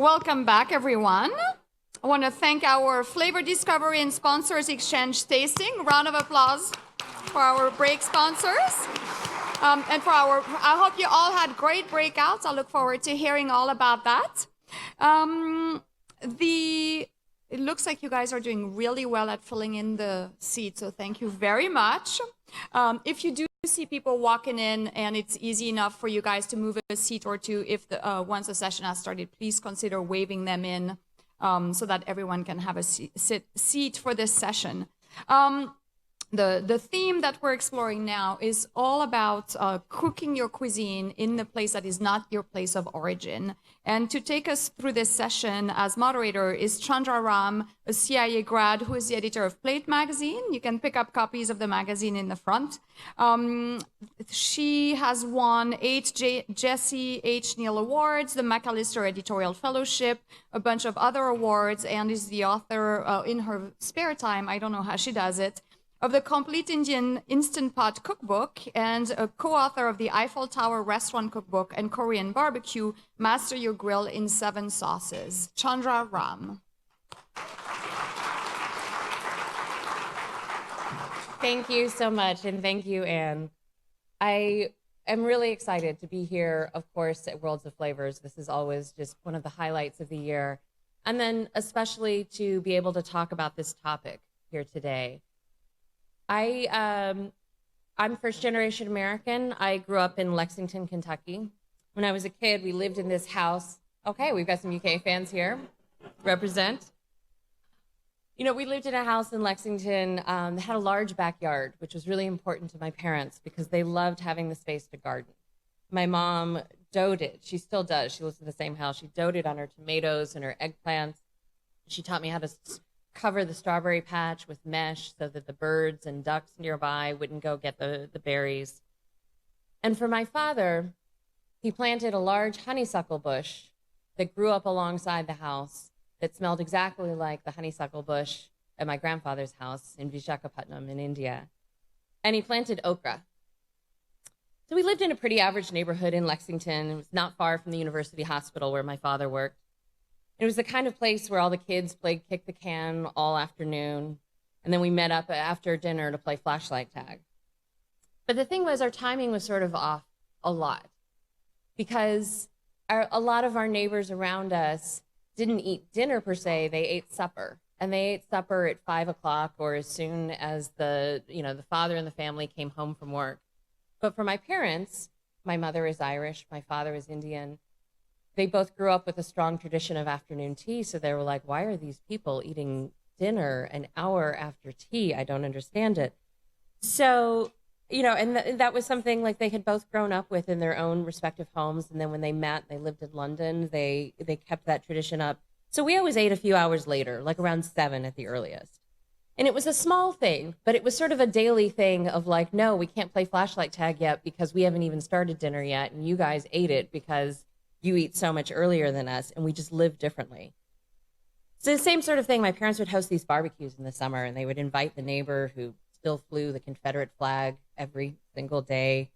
Welcome back, everyone. I want to thank our flavor discovery and sponsors, Exchange Tasting. Round of applause for our break sponsors. And for I hope you all had great breakouts. I look forward to hearing all about that. It looks like you guys are doing really well at filling in the seats, so thank you very much. If you do see people walking in and it's easy enough for you guys to move a seat or two, once the session has started, please consider waving them in so that everyone can have a seat for this session. The theme that we're exploring now is all about cooking your cuisine in the place that is not your place of origin. And to take us through this session as moderator is Chandra Ram, a CIA grad who is the editor of Plate magazine. You can pick up copies of the magazine in the front. She has won 8 Jesse H. Neal Awards, the McAllister Editorial Fellowship, a bunch of other awards, and is the author in her spare time, I don't know how she does it, of the Complete Indian Instant Pot Cookbook, and a co-author of the Eiffel Tower Restaurant Cookbook and Korean Barbecue, Master Your Grill in 7 Sauces. Chandra Ram. Thank you so much, and thank you, Anne. I am really excited to be here, of course, at Worlds of Flavors. This is always just one of the highlights of the year, and then especially to be able to talk about this topic here today. I'm first-generation American. I grew up in Lexington, Kentucky. When I was a kid, we lived in this house. Okay, we've got some UK fans here. Represent. You know, we lived in a house in Lexington that had a large backyard, which was really important to my parents because they loved having the space to garden. My mom doted. She still does. She lives in the same house. She doted on her tomatoes and her eggplants. She taught me how to cover the strawberry patch with mesh so that the birds and ducks nearby wouldn't go get the berries. And for my father, he planted a large honeysuckle bush that grew up alongside the house that smelled exactly like the honeysuckle bush at my grandfather's house in Visakhapatnam in India. And he planted okra. So we lived in a pretty average neighborhood in Lexington. It was not far from the university hospital where my father worked. It was the kind of place where all the kids played kick the can all afternoon, and then we met up after dinner to play flashlight tag. But the thing was, our timing was sort of off a lot because a lot of our neighbors around us didn't eat dinner per se, they ate supper. And they ate supper at 5 o'clock or as soon as the father and the family came home from work. But for my parents, my mother is Irish, my father is Indian, they both grew up with a strong tradition of afternoon tea, so they were like, why are these people eating dinner an hour after tea? I don't understand it. So, and that was something like they had both grown up with in their own respective homes, and then when they met, they lived in London, they kept that tradition up. So we always ate a few hours later, like around 7 at the earliest. And it was a small thing, but it was sort of a daily thing of like, no, we can't play flashlight tag yet because we haven't even started dinner yet, and you guys ate it because you eat so much earlier than us, and we just live differently. So the same sort of thing, my parents would host these barbecues in the summer, and they would invite the neighbor who still flew the Confederate flag every single day.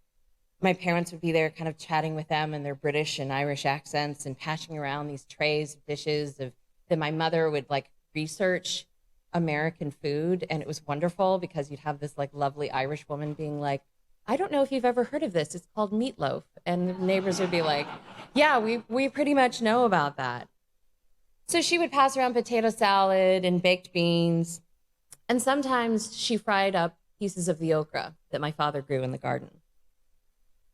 My parents would be there kind of chatting with them in their British and Irish accents and passing around these trays of dishes that my mother would like research American food, and it was wonderful because you'd have this like lovely Irish woman being like, I don't know if you've ever heard of this. It's called meatloaf. And the neighbors would be like, yeah, we pretty much know about that. So she would pass around potato salad and baked beans. And sometimes she fried up pieces of the okra that my father grew in the garden.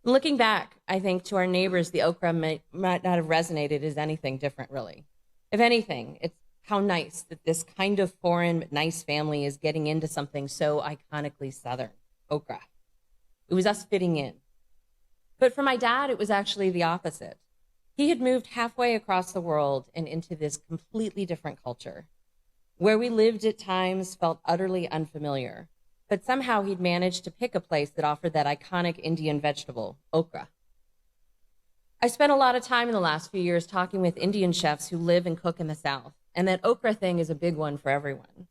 Looking back, I think to our neighbors, the okra might not have resonated as anything different, really. If anything, it's how nice that this kind of foreign but nice family is getting into something so iconically Southern, okra. It was us fitting in. But for my dad, it was actually the opposite. He had moved halfway across the world and into this completely different culture. Where we lived at times felt utterly unfamiliar, but somehow he'd managed to pick a place that offered that iconic Indian vegetable, okra. I spent a lot of time in the last few years talking with Indian chefs who live and cook in the South, and that okra thing is a big one for everyone.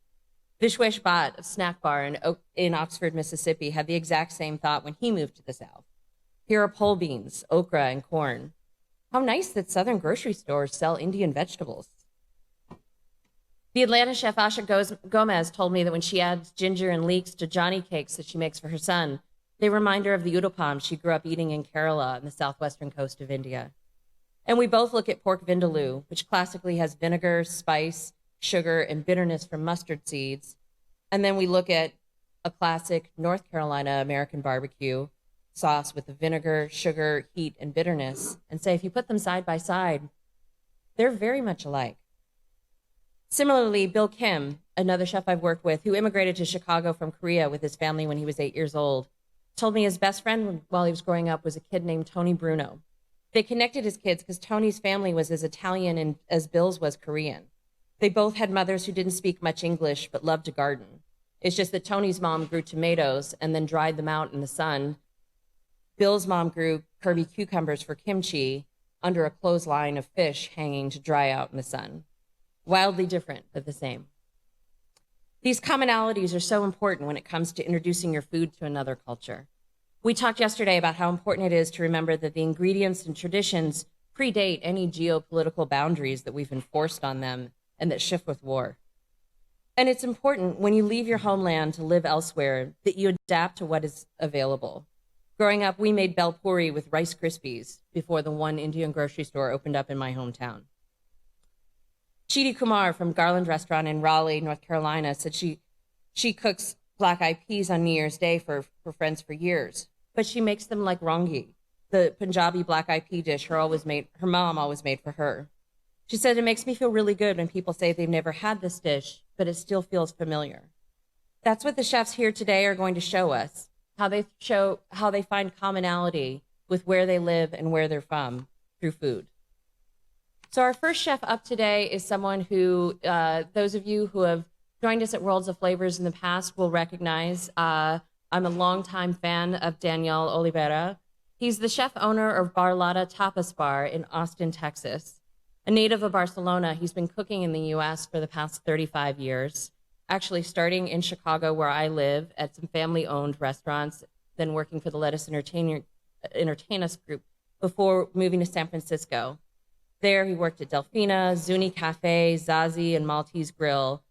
Vishwesh Bhatt of Snack Bar in Oxford, Mississippi, had the exact same thought when he moved to the South. Here are pole beans, okra, and corn. How nice that Southern grocery stores sell Indian vegetables. The Atlanta chef Asha Gomez told me that when she adds ginger and leeks to Johnny cakes that she makes for her son, they remind her of the udapam she grew up eating in Kerala on the southwestern coast of India. And we both look at pork vindaloo, which classically has vinegar, spice, sugar, and bitterness from mustard seeds. And then we look at a classic North Carolina American barbecue sauce with the vinegar, sugar, heat, and bitterness, and say if you put them side by side, they're very much alike. Similarly, Bill Kim, another chef I've worked with, who immigrated to Chicago from Korea with his family when he was 8 years old, told me his best friend while he was growing up was a kid named Tony Bruno. They connected as kids because Tony's family was as Italian as Bill's was Korean. They both had mothers who didn't speak much English but loved to garden. It's just that Tony's mom grew tomatoes and then dried them out in the sun. Bill's mom grew Kirby cucumbers for kimchi under a clothesline of fish hanging to dry out in the sun. Wildly different, but the same. These commonalities are so important when it comes to introducing your food to another culture. We talked yesterday about how important it is to remember that the ingredients and traditions predate any geopolitical boundaries that we've enforced on them and that shift with war. And it's important when you leave your homeland to live elsewhere that you adapt to what is available. Growing up, we made bel puri with Rice Krispies before the one Indian grocery store opened up in my hometown. Chidi Kumar from Garland Restaurant in Raleigh, North Carolina, said she cooks black-eyed peas on New Year's Day for friends for years, but she makes them like rongi, the Punjabi black-eyed pea dish her mom always made for her. She said, it makes me feel really good when people say they've never had this dish, but it still feels familiar. That's what the chefs here today are going to show us, how they find commonality with where they live and where they're from through food. So our first chef up today is someone who, those of you who have joined us at Worlds of Flavors in the past will recognize. I'm a longtime fan of Daniel Olivella. He's the chef owner of Barlada Tapas Bar in Austin, Texas. A native of Barcelona, he's been cooking in the US for the past 35 years, actually starting in Chicago where I live at some family-owned restaurants, then working for the Lettuce Entertain Us group before moving to San Francisco. There, he worked at Delfina, Zuni Cafe, Zazie, and Maltese Grill.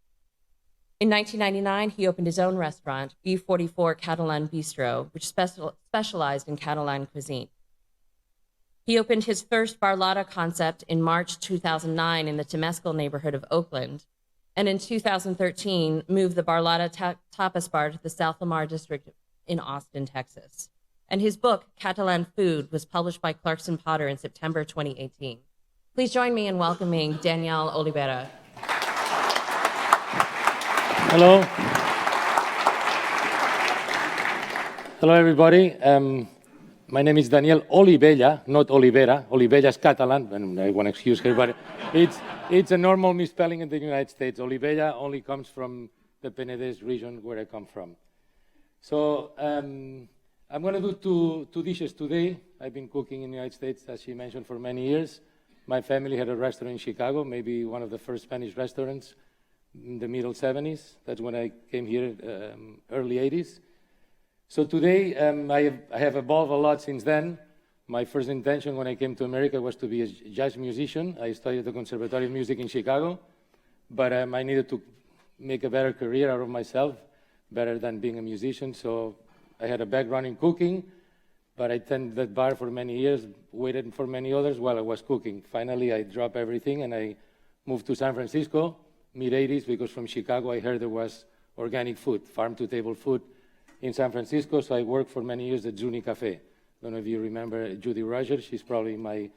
In 1999, he opened his own restaurant, B44 Catalan Bistro, which specialized in Catalan cuisine. He opened his first Barlada concept in March 2009 in the Temescal neighborhood of Oakland, and in 2013, moved the Barlada Tapas Bar to the South Lamar district in Austin, Texas. And his book, Catalan Food, was published by Clarkson Potter in September 2018. Please join me in welcoming Daniel Olivella. Hello. Hello, everybody. My name is Daniel Olivella, not Olivera. Olivella is Catalan, and I want to excuse her, but it's a normal misspelling in the United States. Olivella only comes from the Penedès region where I come from. So I'm going to do two dishes today. I've been cooking in the United States, as she mentioned, for many years. My family had a restaurant in Chicago, maybe one of the first Spanish restaurants in the middle 70s. That's when I came here, early 80s. So today, I have evolved a lot since then. My first intention when I came to America was to be a jazz musician. I studied at the Conservatory of Music in Chicago, but I needed to make a better career out of myself, better than being a musician. So I had a background in cooking, but I tended that bar for many years, waited for many others while I was cooking. Finally, I dropped everything and I moved to San Francisco, mid-80s, because from Chicago I heard there was organic food, farm-to-table food in San Francisco. So I worked for many years at Zuni Cafe. I don't know if you remember Judy Rogers. She's probably my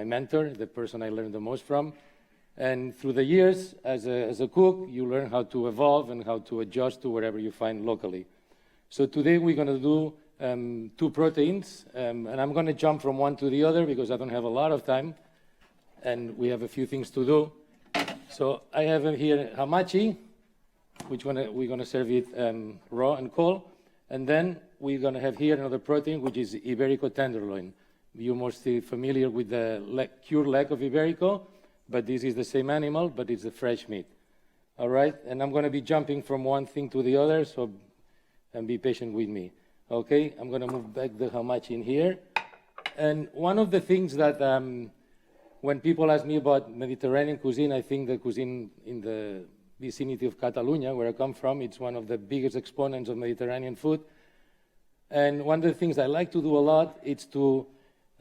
mentor, the person I learned the most from. And through the years, as a cook, you learn how to evolve and how to adjust to whatever you find locally. So today we're going to do two proteins, and I'm going to jump from one to the other because I don't have a lot of time, and we have a few things to do. So I have here hamachi, which we're going to serve it raw and cold, and then we're going to have here another protein, which is Iberico tenderloin. You're mostly familiar with the cured leg of Iberico, but this is the same animal, but it's a fresh meat. All right, and I'm going to be jumping from one thing to the other, and be patient with me. Okay, I'm going to move back the hamachi in here, And one of the things that when people ask me about Mediterranean cuisine, I think the cuisine in the vicinity of Catalonia, where I come from, it's one of the biggest exponents of Mediterranean food. And one of the things I like to do a lot is to,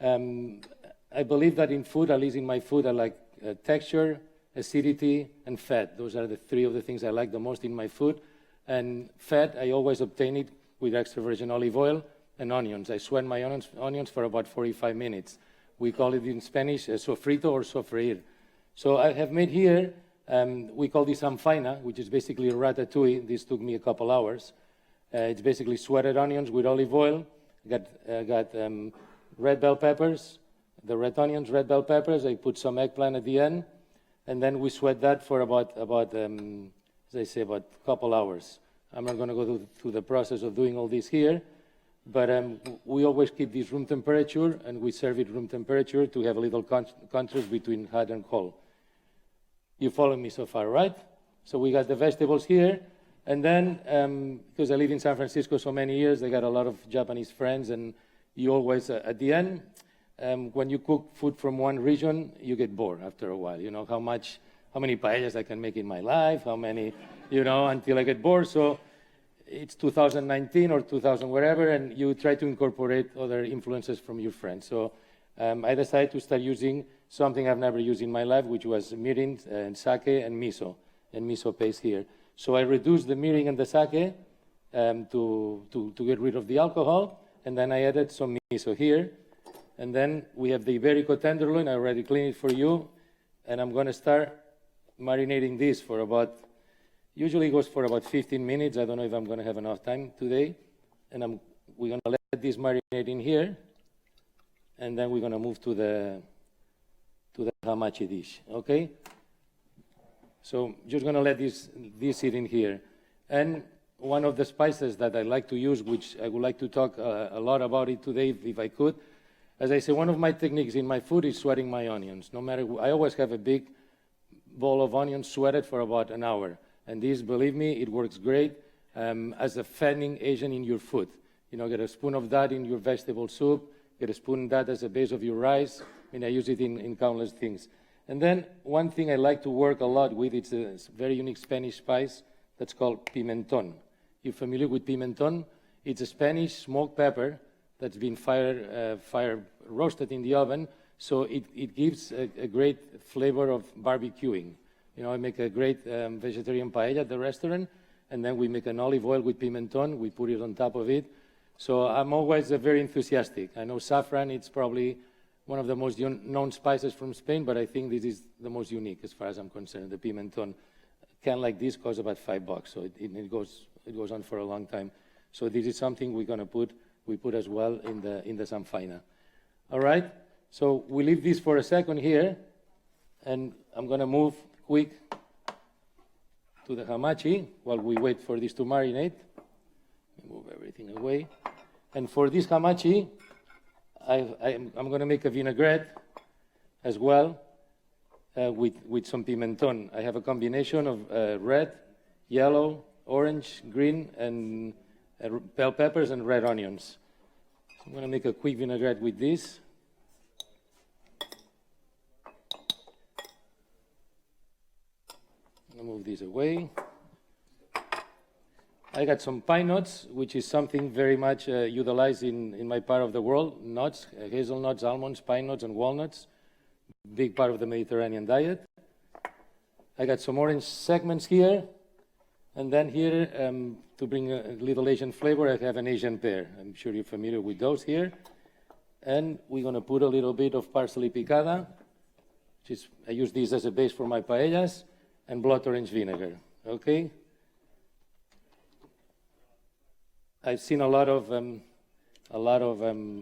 I believe that in food, at least in my food, I like texture, acidity, and fat. Those are the three of the things I like the most in my food. And fat, I always obtain it with extra virgin olive oil and onions. I sweat my onions for about 45 minutes. We call it in Spanish sofrito or sofreír. So I have made here, we call this amfaina, which is basically ratatouille. This took me a couple hours. It's basically sweated onions with olive oil. Got red bell peppers, the red onions, red bell peppers. I put some eggplant at the end. And then we sweat that for about as I say, about a couple hours. I'm not going to go through the process of doing all this here, but we always keep this room temperature, and we serve it room temperature to have a little contrast between hot and cold. You follow me so far, right? So we got the vegetables here, and then, because I live in San Francisco so many years, I got a lot of Japanese friends, and you always, at the end, when you cook food from one region, you get bored after a while. You know how many paellas I can make in my life, how many, until I get bored. So it's 2019 or 2000, wherever, and you try to incorporate other influences from your friends. So I decided to start using something I've never used in my life, which was mirin and sake and miso paste here. So I reduced the mirin and the sake to get rid of the alcohol, and then I added some miso here. And then we have the Iberico tenderloin. I already cleaned it for you, and I'm going to start marinating this for usually goes for about 15 minutes. I don't know if I'm going to have enough time today. And we're going to let this marinate in here. And then we're going to move to the hamachi dish, okay? So just going to let this sit in here. And one of the spices that I like to use, which I would like to talk a lot about it today, if I could. As I say, one of my techniques in my food is sweating my onions. I always have a big bowl of onions sweated for about an hour. And this, believe me, it works great as a fattening agent in your food. Get a spoon of that in your vegetable soup, get a spoon of that as a base of your rice. I use it in countless things. And then one thing I like to work a lot with, it's a very unique Spanish spice that's called pimentón. You're familiar with pimentón? It's a Spanish smoked pepper that's been fire roasted in the oven, so it gives a great flavor of barbecuing. I make a great vegetarian paella at the restaurant, and then we make an olive oil with pimentón. We put it on top of it. So I'm always very enthusiastic. I know saffron, it's probably one of the most known spices from Spain, but I think this is the most unique as far as I'm concerned. The pimentón, a can like this costs about $5, so it goes on for a long time. So this is something we put as well in the samfaina. All right, so we leave this for a second here, and I'm going to move quick to the hamachi while we wait for this to marinate. Move everything away. And for this hamachi, I'm going to make a vinaigrette as well with some pimentón. I have a combination of red, yellow, orange, green, and bell peppers and red onions. So I'm going to make a quick vinaigrette with this. I'm going to move this away. I got some pine nuts, which is something very much utilized in my part of the world. Nuts, hazelnuts, almonds, pine nuts, and walnuts. Big part of the Mediterranean diet. I got some orange segments here. And then here, to bring a little Asian flavor, I have an Asian pear. I'm sure you're familiar with those here. And we're going to put a little bit of parsley picada, I use this as a base for my paellas, and blood orange vinegar, okay? I've seen a lot of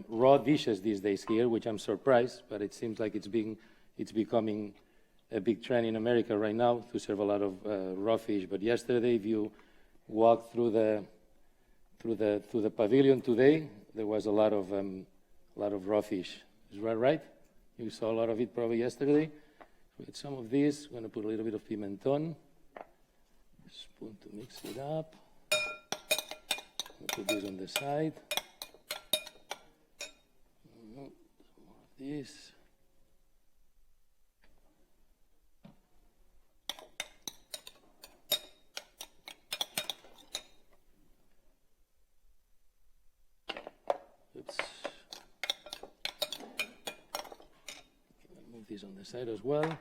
raw dishes these days here, which I'm surprised, but it seems like it's becoming a big trend in America right now to serve a lot of raw fish. But yesterday, if you walk through the pavilion today, there was a lot of raw fish. Is that right? You saw a lot of it probably yesterday. With some of this, I'm going to put a little bit of pimentón. Spoon to mix it up. Put this on the side. this. Oops. Move this on the side as well.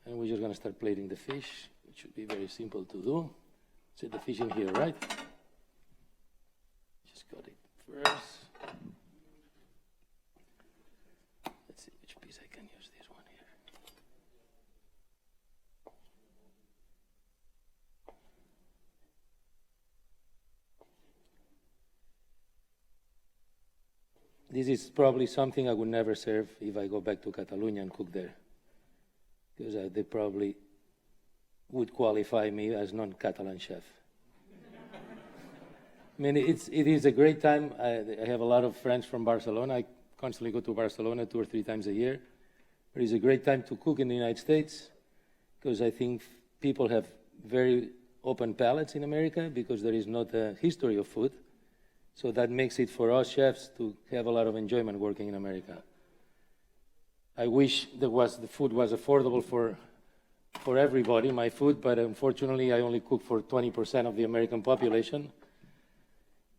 And we're just going to start plating the fish, which should be very simple to do. Set the fish in here, right? Just got it first. Let's see which piece I can use. This one here. This is probably something I would never serve if I go back to Catalonia and cook there, because they probably would qualify me as non-Catalan chef. I mean, it is a great time. I have a lot of friends from Barcelona. I constantly go to Barcelona 2 or 3 times a year. It is a great time to cook in the United States, because I think people have very open palates in America because there is not a history of food. So that makes it for us chefs to have a lot of enjoyment working in America. I wish the food was affordable for everybody, my food, but unfortunately I only cook for 20% of the American population,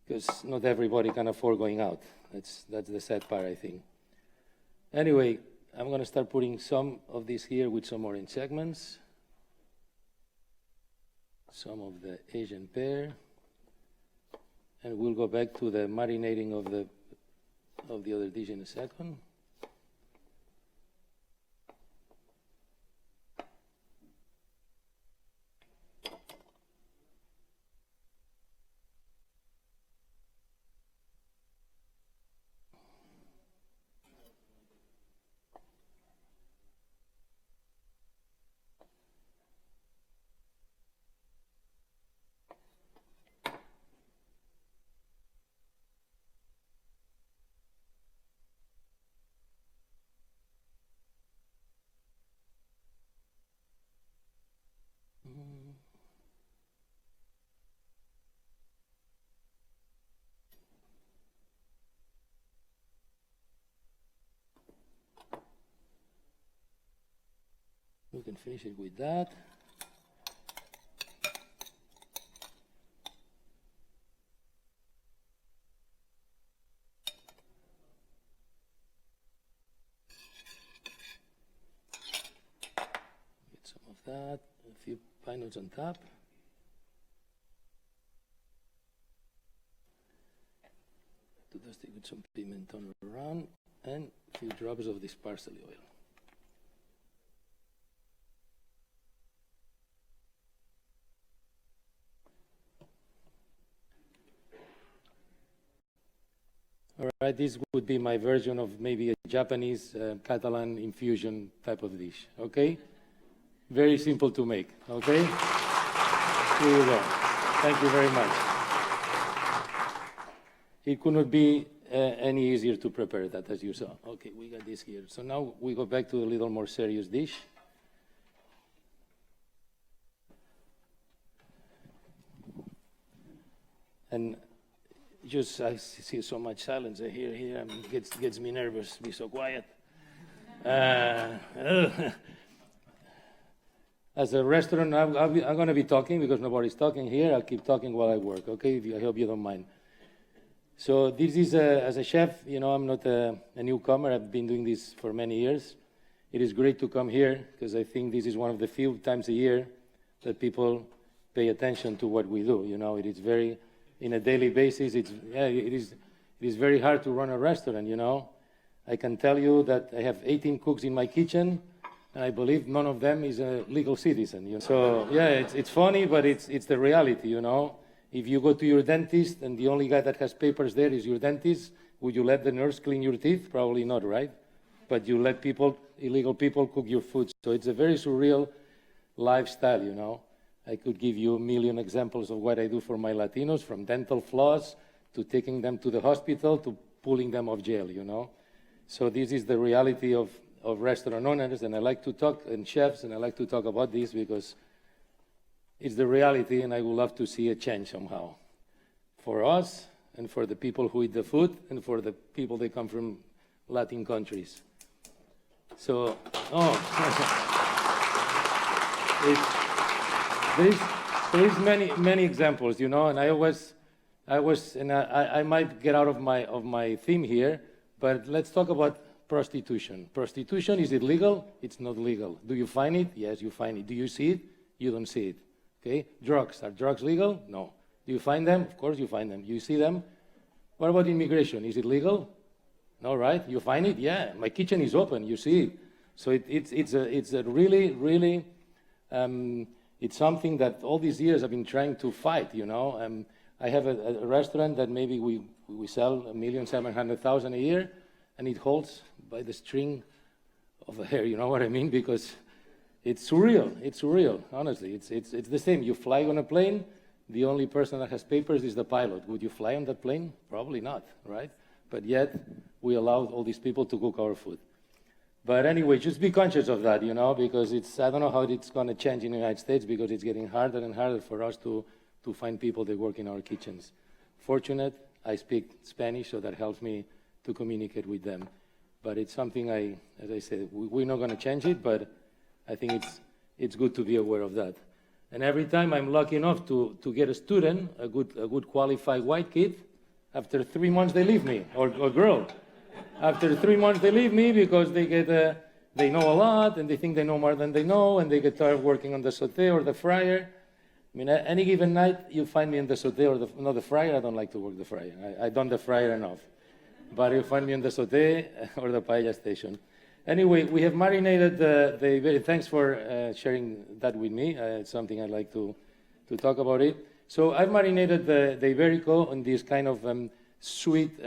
because not everybody can afford going out. That's the sad part, I think. Anyway, I'm going to start putting some of this here with some orange segments, some of the Asian pear, and we'll go back to the marinating of the other dish in a second. We can finish it with that. Get some of that, a few pine nuts on top. To dust it with some pimenton around and a few drops of this parsley oil. All right, this would be my version of maybe a Japanese Catalan infusion type of dish, okay? Very simple to make, okay? Here you go. Thank you very much. It could not be any easier to prepare that, as you saw. Okay, we got this here. So now we go back to a little more serious dish. And just, I see so much silence here, and gets me nervous to be so quiet. As a restaurant, I'm going to be talking because nobody's talking here. I'll keep talking while I work, okay? I hope you don't mind. So this is, as a chef, you know, I'm not a newcomer. I've been doing this for many years. It is great to come here because I think this is one of the few times a year that people pay attention to what we do. You know, it is very, in a daily basis, it is very hard to run a restaurant, you know. I can tell you that I have 18 cooks in my kitchen, and I believe none of them is a legal citizen. You know? So, yeah, it's funny, but it's the reality, you know. If you go to your dentist and the only guy that has papers there is your dentist, would you let the nurse clean your teeth? Probably not, right? But you let illegal people cook your food. So it's a very surreal lifestyle, you know. I could give you a million examples of what I do for my Latinos, from dental floss to taking them to the hospital to pulling them off jail, you know. So this is the reality of restaurant owners, and I like to talk, and chefs, and I like to talk about this because it's the reality, and I would love to see a change somehow for us and for the people who eat the food and for the people that come from Latin countries. So, oh, there's many examples, you know, and I might get out of my theme here, but let's talk about prostitution. Prostitution, is it legal? It's not legal. Do you find it? Yes, you find it. Do you see it? You don't see it. Okay? Drugs, are drugs legal? No. Do you find them? Of course you find them. You see them? What about immigration? Is it legal? No, right? You find it? Yeah. My kitchen is open. You see it. So it's a really, it's something that all these years I've been trying to fight, you know. I have a restaurant that maybe we sell 1,700,000 a year, and it holds by the string of a hair, you know what I mean? Because it's surreal, honestly. It's the same. You fly on a plane, the only person that has papers is the pilot. Would you fly on that plane? Probably not, right? But yet, we allow all these people to cook our food. But anyway, just be conscious of that, you know, because I don't know how it's going to change in the United States, because it's getting harder and harder for us to find people that work in our kitchens. Fortunate, I speak Spanish, so that helps me to communicate with them. But it's something as I said, we're not going to change it, but I think it's good to be aware of that. And every time I'm lucky enough to get a student, a good qualified white kid, after 3 months they leave me, or girl. After 3 months they leave me because they know a lot and they think they know more than they know, and they get tired working on the sauté or the fryer. I mean, any given night you find me in the sauté or the fryer. I don't like to work the fryer. I've done the fryer enough. But you find me in the sauté or the paella station. Anyway, we have marinated thanks for sharing that with me. It's something I like to talk about it. So I've marinated the Iberico on this kind of sweet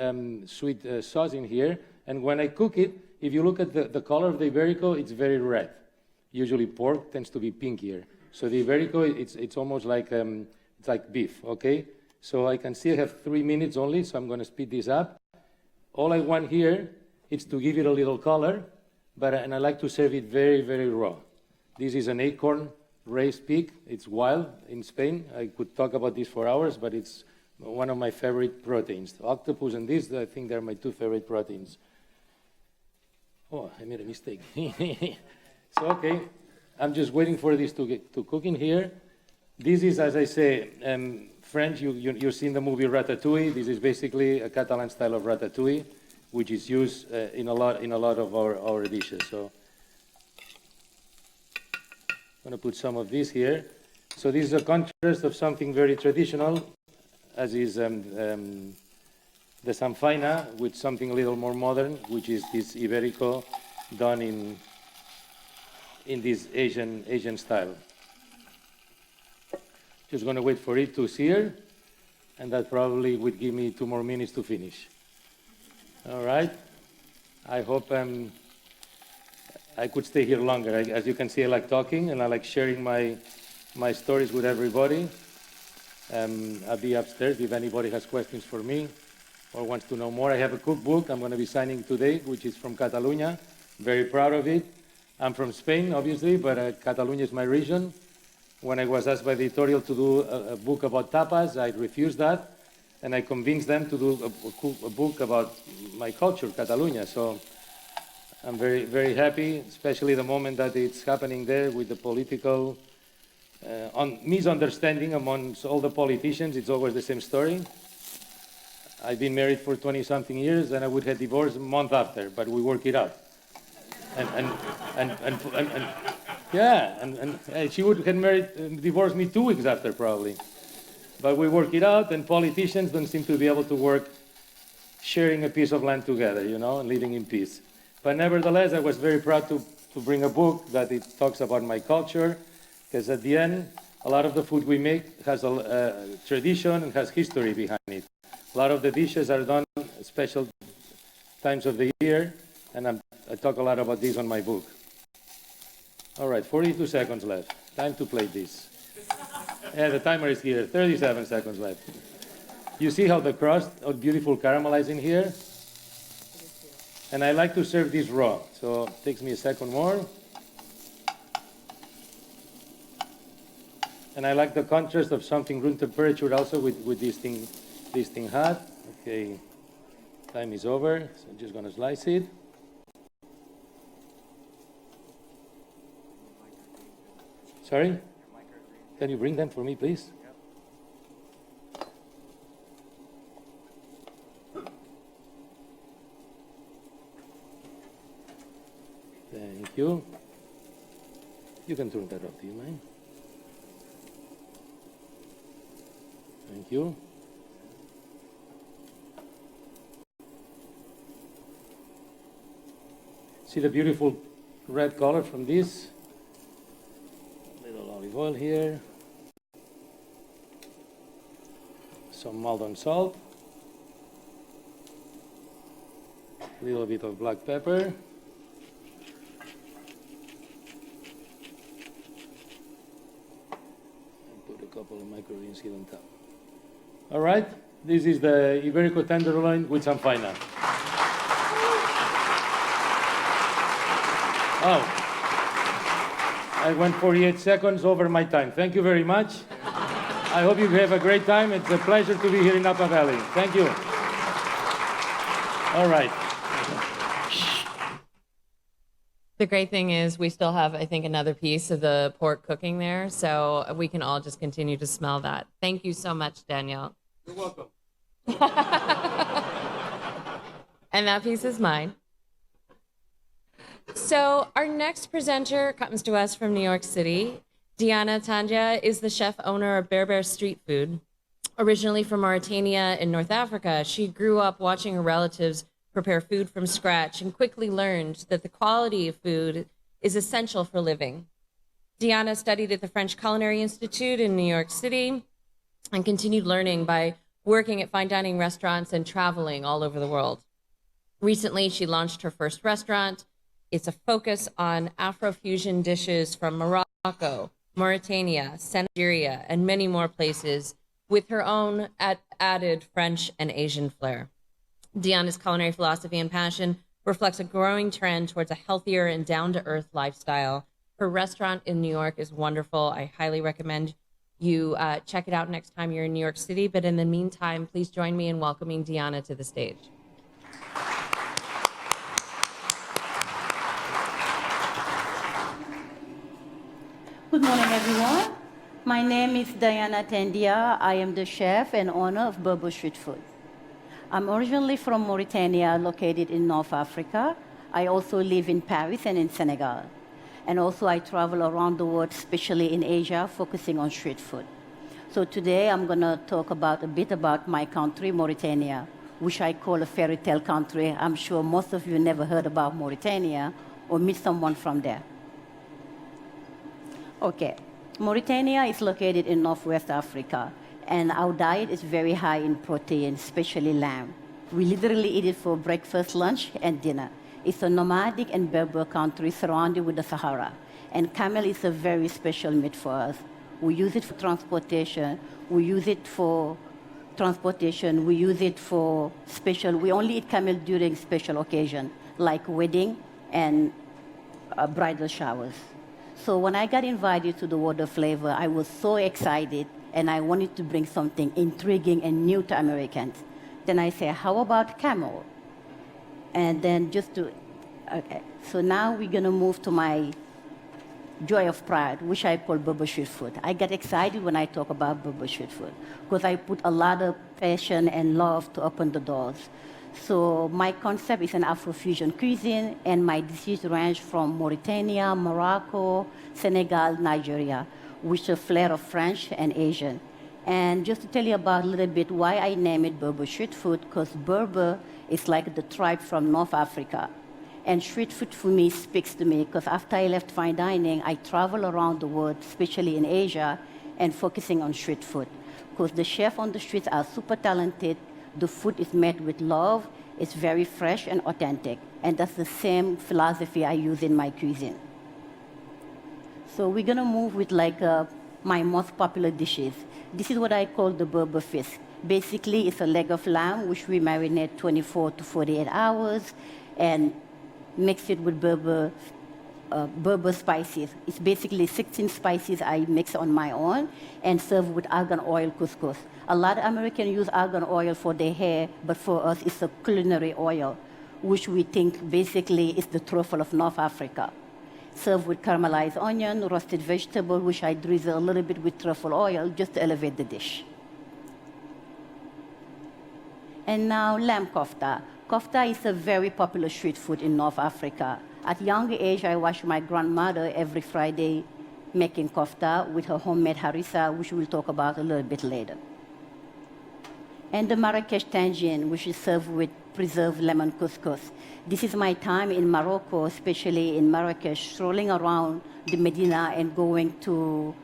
sauce in here. And when I cook it, if you look at the color of the Iberico, it's very red. Usually pork tends to be pinkier. So the Iberico, it's almost like it's like beef, okay? So I can see I have 3 minutes only, so I'm going to speed this up. All I want here is to give it a little color, and I like to serve it very, very raw. This is an acorn raised pig. It's wild in Spain. I could talk about this for hours, but it's one of my favorite proteins. Octopus and this, I think they're my 2 favorite proteins. Oh, I made a mistake. So, okay, I'm just waiting for this to cook in here. This is, as I say, French. You've seen the movie Ratatouille. This is basically a Catalan style of ratatouille, which is used in a lot of our dishes. So I'm going to put some of this here. So this is a contrast of something very traditional, as is the samfaina, with something a little more modern, which is this Iberico done in this Asian style. Just going to wait for it to sear, and that probably would give me 2 more minutes to finish. All right. I hope I could stay here longer. As you can see, I like talking, and I like sharing my stories with everybody. I'll be upstairs if anybody has questions for me or wants to know more. I have a cookbook I'm going to be signing today, which is from Catalonia. Very proud of it. I'm from Spain, obviously, but Catalonia is my region. When I was asked by the editorial to do a book about tapas, I refused that, and I convinced them to do a book about my culture, Catalonia. So I'm very, very happy, especially the moment that it's happening there with the political misunderstanding amongst all the politicians. It's always the same story. I've been married for 20-something years, and I would have divorced a month after, but we work it out. And she would have divorced me 2 weeks after, probably. But we work it out, and politicians don't seem to be able to work sharing a piece of land together, you know, and living in peace. But nevertheless, I was very proud to bring a book that it talks about my culture, because at the end, a lot of the food we make has a tradition and has history behind it. A lot of the dishes are done special times of the year, and I talk a lot about this on my book. All right, 42 seconds left. Time to play this. Yeah, the timer is here. 37 seconds left. You see how the crust, how beautiful caramelized in here? And I like to serve this raw, so it takes me a second more. And I like the contrast of something room temperature also with this thing hot. Okay, time is over, so I'm just gonna slice it. Sorry? Can you bring them for me, please? Thank you. You can turn that off, do you mind? Thank you. See the beautiful red color from this? Little olive oil here. Some Maldon salt. Little bit of black pepper. Put a couple of microgreens here on top. All right, this is the Iberico tenderloin with some fina. Oh, I went 48 seconds over my time. Thank you very much. I hope you have a great time. It's a pleasure to be here in Napa Valley. Thank you. All right. The great thing is we still have, I think, another piece of the pork cooking there, so we can all just continue to smell that. Thank you so much, Danielle. You're welcome. And that piece is mine. So our next presenter comes to us from New York City. Diana Tandia is the chef owner of Berber Street Food. Originally from Mauritania in North Africa, she grew up watching her relatives prepare food from scratch and quickly learned that the quality of food is essential for living. Diana studied at the French Culinary Institute in New York City and continued learning by working at fine dining restaurants and traveling all over the world. Recently, she launched her first restaurant. It's a focus on Afrofusion dishes from Morocco, Mauritania, Nigeria, and many more places with her own added French and Asian flair. Diana's culinary philosophy and passion reflects a growing trend towards a healthier and down-to-earth lifestyle. Her restaurant in New York is wonderful. I highly recommend you check it out next time you're in New York City. But in the meantime, please join me in welcoming Diana to the stage. Good morning, everyone. My name is Diana Tandia. I am the chef and owner of Berber Street Food. I'm originally from Mauritania, located in North Africa. I also live in Paris and in Senegal. And also I travel around the world, especially in Asia, focusing on street food. So today I'm going to talk a bit about my country, Mauritania, which I call a fairy tale country. I'm sure most of you never heard about Mauritania or meet someone from there. Okay, Mauritania is located in Northwest Africa, and our diet is very high in protein, especially lamb. We literally eat it for breakfast, lunch, and dinner. It's a nomadic and Berber country surrounded with the Sahara, and camel is a very special meat for us. We use it for transportation. We use it for special. We only eat camel during special occasion, like wedding and bridal showers. So when I got invited to the World of Flavor, I was so excited, and I wanted to bring something intriguing and new to Americans. Then I said, how about camel? And then okay. So now we're gonna move to my joy of pride, which I call Berber Street Food. I get excited when I talk about Berber Street Food, because I put a lot of passion and love to open the doors. So my concept is an Afrofusion cuisine, and my dishes range from Mauritania, Morocco, Senegal, Nigeria, with a flair of French and Asian. And just to tell you about a little bit why I name it Berber Street Food, because Berber is like the tribe from North Africa. And street food for me speaks to me, because after I left fine dining, I travel around the world, especially in Asia, and focusing on street food. Because the chefs on the streets are super talented. The food is made with love, it's very fresh and authentic. And that's the same philosophy I use in my cuisine. So we're gonna move with my most popular dishes. This is what I call the Berber feast. Basically, it's a leg of lamb, which we marinate 24 to 48 hours, and mix it with Berber spices. It's basically 16 spices I mix on my own and serve with argan oil couscous. A lot of Americans use argan oil for their hair, but for us it's a culinary oil, which we think basically is the truffle of North Africa. served with caramelized onion, roasted vegetable, which I drizzle a little bit with truffle oil just to elevate the dish. And now lamb kofta. Kofta is a very popular street food in North Africa. At young age, I watched my grandmother every Friday making kofta with her homemade harissa, which we'll talk about a little bit later. And the Marrakesh tangine, which is served with preserved lemon couscous. This is my time in Morocco, especially in Marrakesh, strolling around the Medina and going to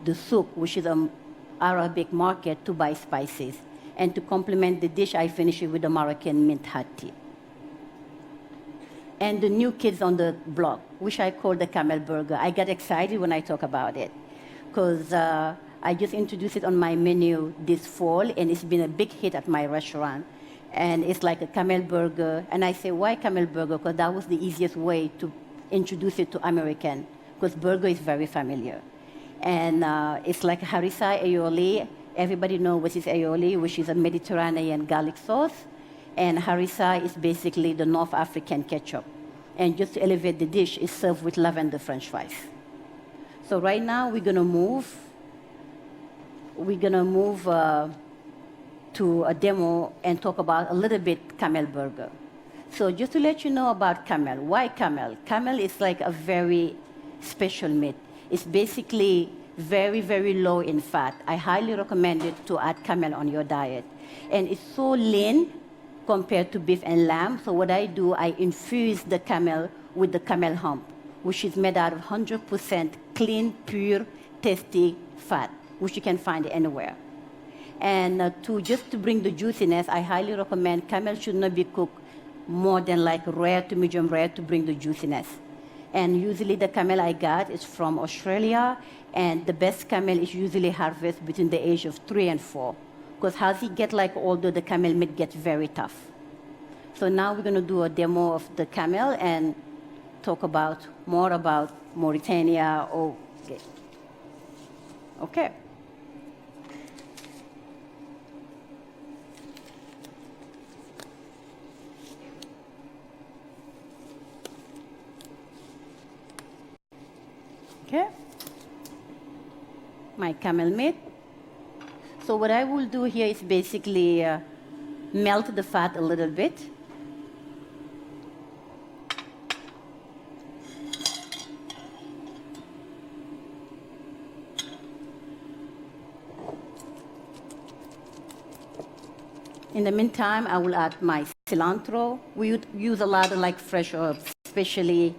the souk, which is an Arabic market, to buy spices. And to complement the dish, I finish it with the Moroccan mint hot tea. And the new kids on the block, which I call the camel burger. I get excited when I talk about it, because I just introduced it on my menu this fall, and it's been a big hit at my restaurant. And it's like a camel burger. And I say, why camel burger? Because that was the easiest way to introduce it to American, because burger is very familiar. And it's like harissa aioli. Everybody knows what is aioli, which is a Mediterranean garlic sauce. And harissa is basically the North African ketchup. And just to elevate the dish, it's served with lavender French fries. So right now, we're gonna move to a demo and talk about a little bit camel burger. So just to let you know about camel, why camel? Camel is like a very special meat. It's basically very, very low in fat. I highly recommend it to add camel on your diet. And it's so lean compared to beef and lamb. So what I do, I infuse the camel with the camel hump, which is made out of 100% clean, pure, tasty fat, which you can find anywhere. And just to bring the juiciness, I highly recommend camel should not be cooked more than like rare to medium rare to bring the juiciness. And usually the camel I got is from Australia, and the best camel is usually harvested between the age of 3 and 4. Because as he get like older, the camel meat gets very tough. So now we're gonna do a demo of the camel and talk more about Mauritania. Okay. Okay. My camel meat. So what I will do here is basically melt the fat a little bit. In the meantime, I will add my cilantro. We use a lot of like fresh herbs, especially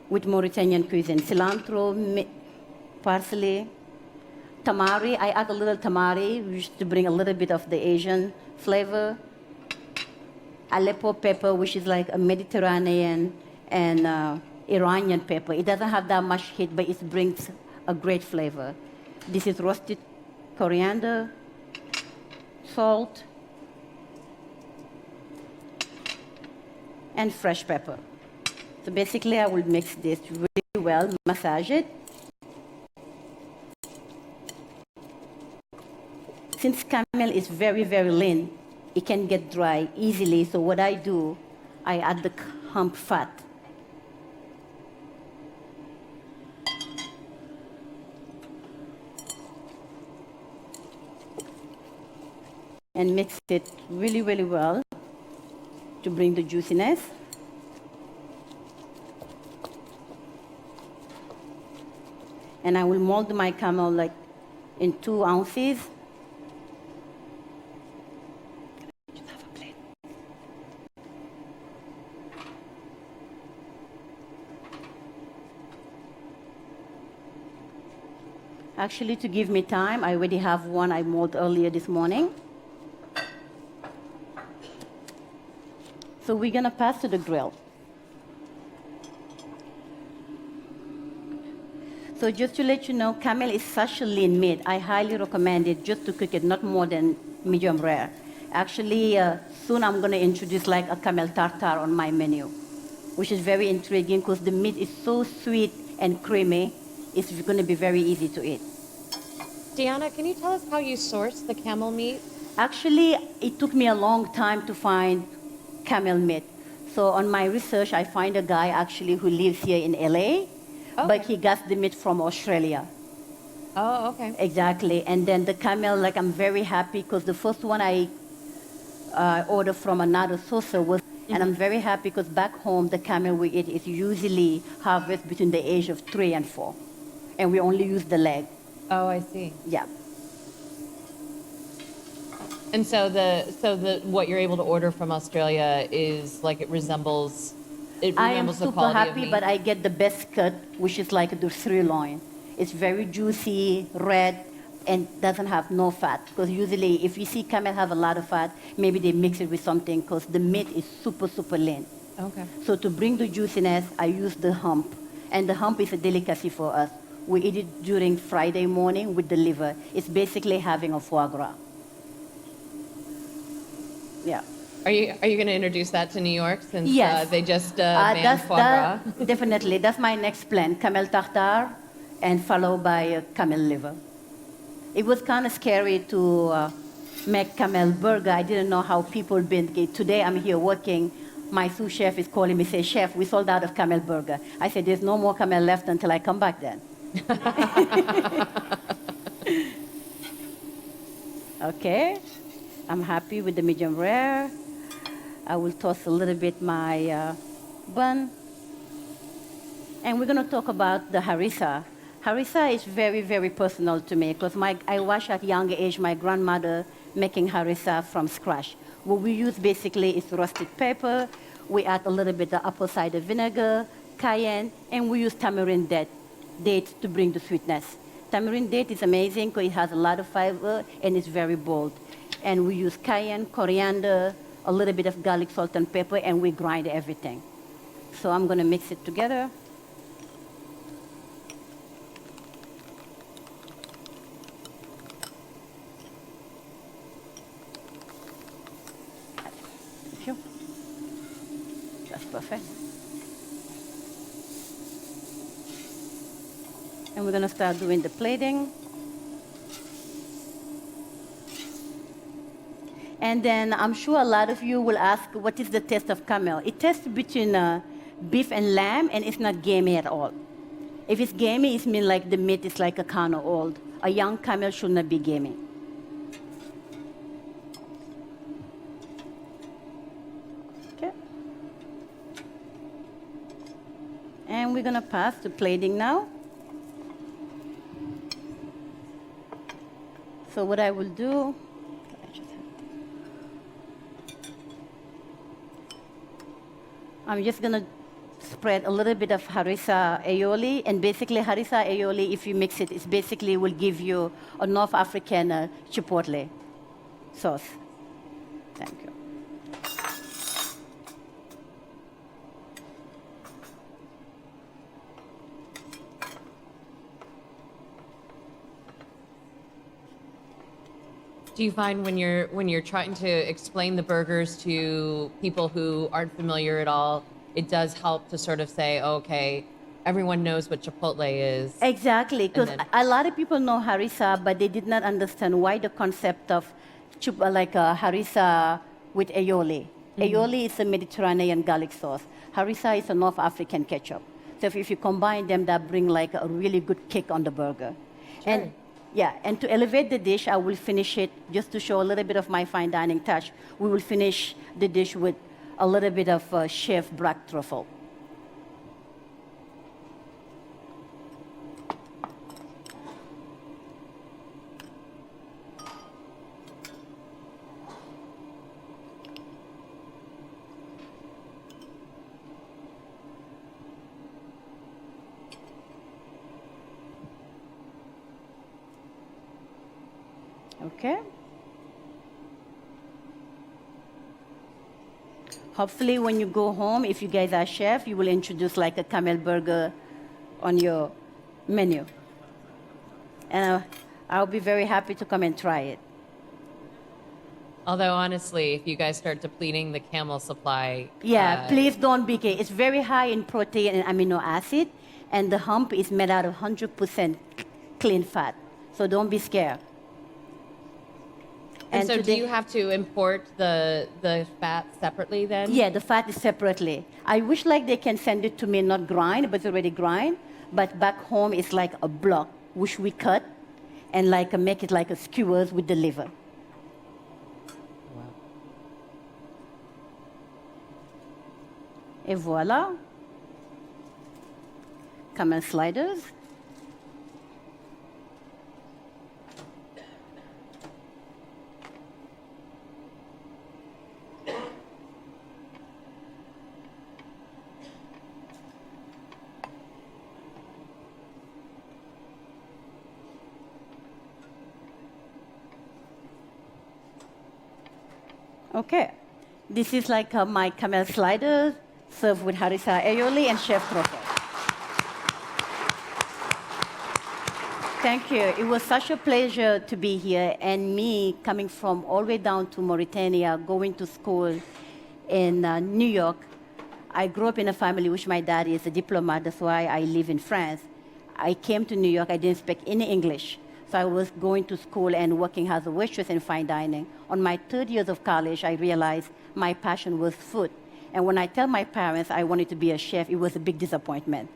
with Mauritanian cuisine. Cilantro, parsley, tamari. I add a little tamari, which to bring a little bit of the Asian flavor. Aleppo pepper, which is like a Mediterranean and Iranian pepper. It doesn't have that much heat, but it brings a great flavor. This is roasted coriander, salt, and fresh pepper. So basically, I will mix this really well, massage it. Since camel is very, very lean, it can get dry easily. So what I do, I add the hump fat. And mix it really, really well to bring the juiciness. And I will mold my camel like in 2 ounces. Just have a plate. Actually, to give me time, I already have one I molded earlier this morning. So we're gonna pass to the grill. So just to let you know, camel is such a lean meat. I highly recommend it just to cook it, not more than medium rare. Actually, soon I'm gonna introduce like a camel tartare on my menu, which is very intriguing because the meat is so sweet and creamy. It's gonna be very easy to eat. Deanna, can you tell us how you source the camel meat? Actually, it took me a long time to find camel meat. So on my research, I find a guy actually who lives here in LA, but he got the meat from Australia. Oh, okay. Exactly. And then the camel, like, I'm very happy because the first one I ordered from another sourcer was, and I'm very happy because back home, the camel we eat is usually harvested between the age of 3 and 4. And we only use the leg. Oh, I see. Yeah. And so the what you're able to order from Australia is like it resembles I am the super quality of happy, meat. but I get the best cut, which is like the sirloin. It's very juicy, red, and doesn't have no fat. Because usually, if you see camel have a lot of fat, maybe they mix it with something because the meat is super, super lean. Okay. So to bring the juiciness, I use the hump. And the hump is a delicacy for us. We eat it during Friday morning with the liver. It's basically having a foie gras. Yeah. Are you going to introduce that to New York since Yes. they just banned foie gras? Definitely. That's my next plan. Camel tartare and followed by camel liver. It was kind of scary to make camel burger. I didn't know how people been. Today I'm here working. My sous chef is calling me, say, Chef, we sold out of camel burger. I said, there's no more camel left until I come back then. Okay. I'm happy with the medium rare. I will toss a little bit my bun. And we're going to talk about the harissa. Harissa is very, very personal to me because I watched at young age my grandmother making harissa from scratch. What we use basically is roasted pepper. We add a little bit of apple cider vinegar, cayenne, and we use tamarind dates to bring the sweetness. Tamarind date is amazing because it has a lot of fiber and it's very bold. And we use cayenne, coriander, a little bit of garlic, salt, and pepper, and we grind everything. So I'm going to mix it together. Thank you. That's perfect. And we're going to start doing the plating. And then I'm sure a lot of you will ask, what is the taste of camel? It tastes between beef and lamb, and it's not gamey at all. If it's gamey, it means like the meat is like a kind of old. A young camel should not be gamey. Okay. And we're going to pass to plating now. So what I will do, I'm just going to spread a little bit of harissa aioli. And basically, harissa aioli, if you mix it, it basically will give you a North African chipotle sauce. Thank you. Do you find when you're trying to explain the burgers to people who aren't familiar at all, it does help to sort of say, okay, everyone knows what Chipotle is? Exactly, because a lot of people know harissa, but they did not understand why the concept of harissa with aioli. Aioli is a Mediterranean garlic sauce. Harissa is a North African ketchup. So if you combine them, that bring like a really good kick on the burger. Sure. And to elevate the dish, I will finish it, just to show a little bit of my fine dining touch, we will finish the dish with a little bit of chef black truffle. Okay. Hopefully when you go home, if you guys are chef, you will introduce like a camel burger on your menu. And I'll be very happy to come and try it. Although honestly, if you guys start depleting the camel supply... Please don't be gay. It's very high in protein and amino acid, and the hump is made out of 100% clean fat. So don't be scared. And so do you have to import the fat separately then? Yeah, the fat is separately. I wish like they can send it to me, not grind, but it's already grind. but back home it's like a block, which we cut and like make it like a skewers with the liver. Et voila. Camel sliders. Okay, this is like my camel sliders served with harissa aioli and chef truffle. Thank you. It was such a pleasure to be here, and me coming from all the way down to Mauritania, going to school in New York. I grew up in a family which my dad is a diplomat, that's why I live in France. I came to New York, I didn't speak any English. So I was going to school and working as a waitress in fine dining. On my third year of college, I realized my passion was food. And when I tell my parents I wanted to be a chef, it was a big disappointment.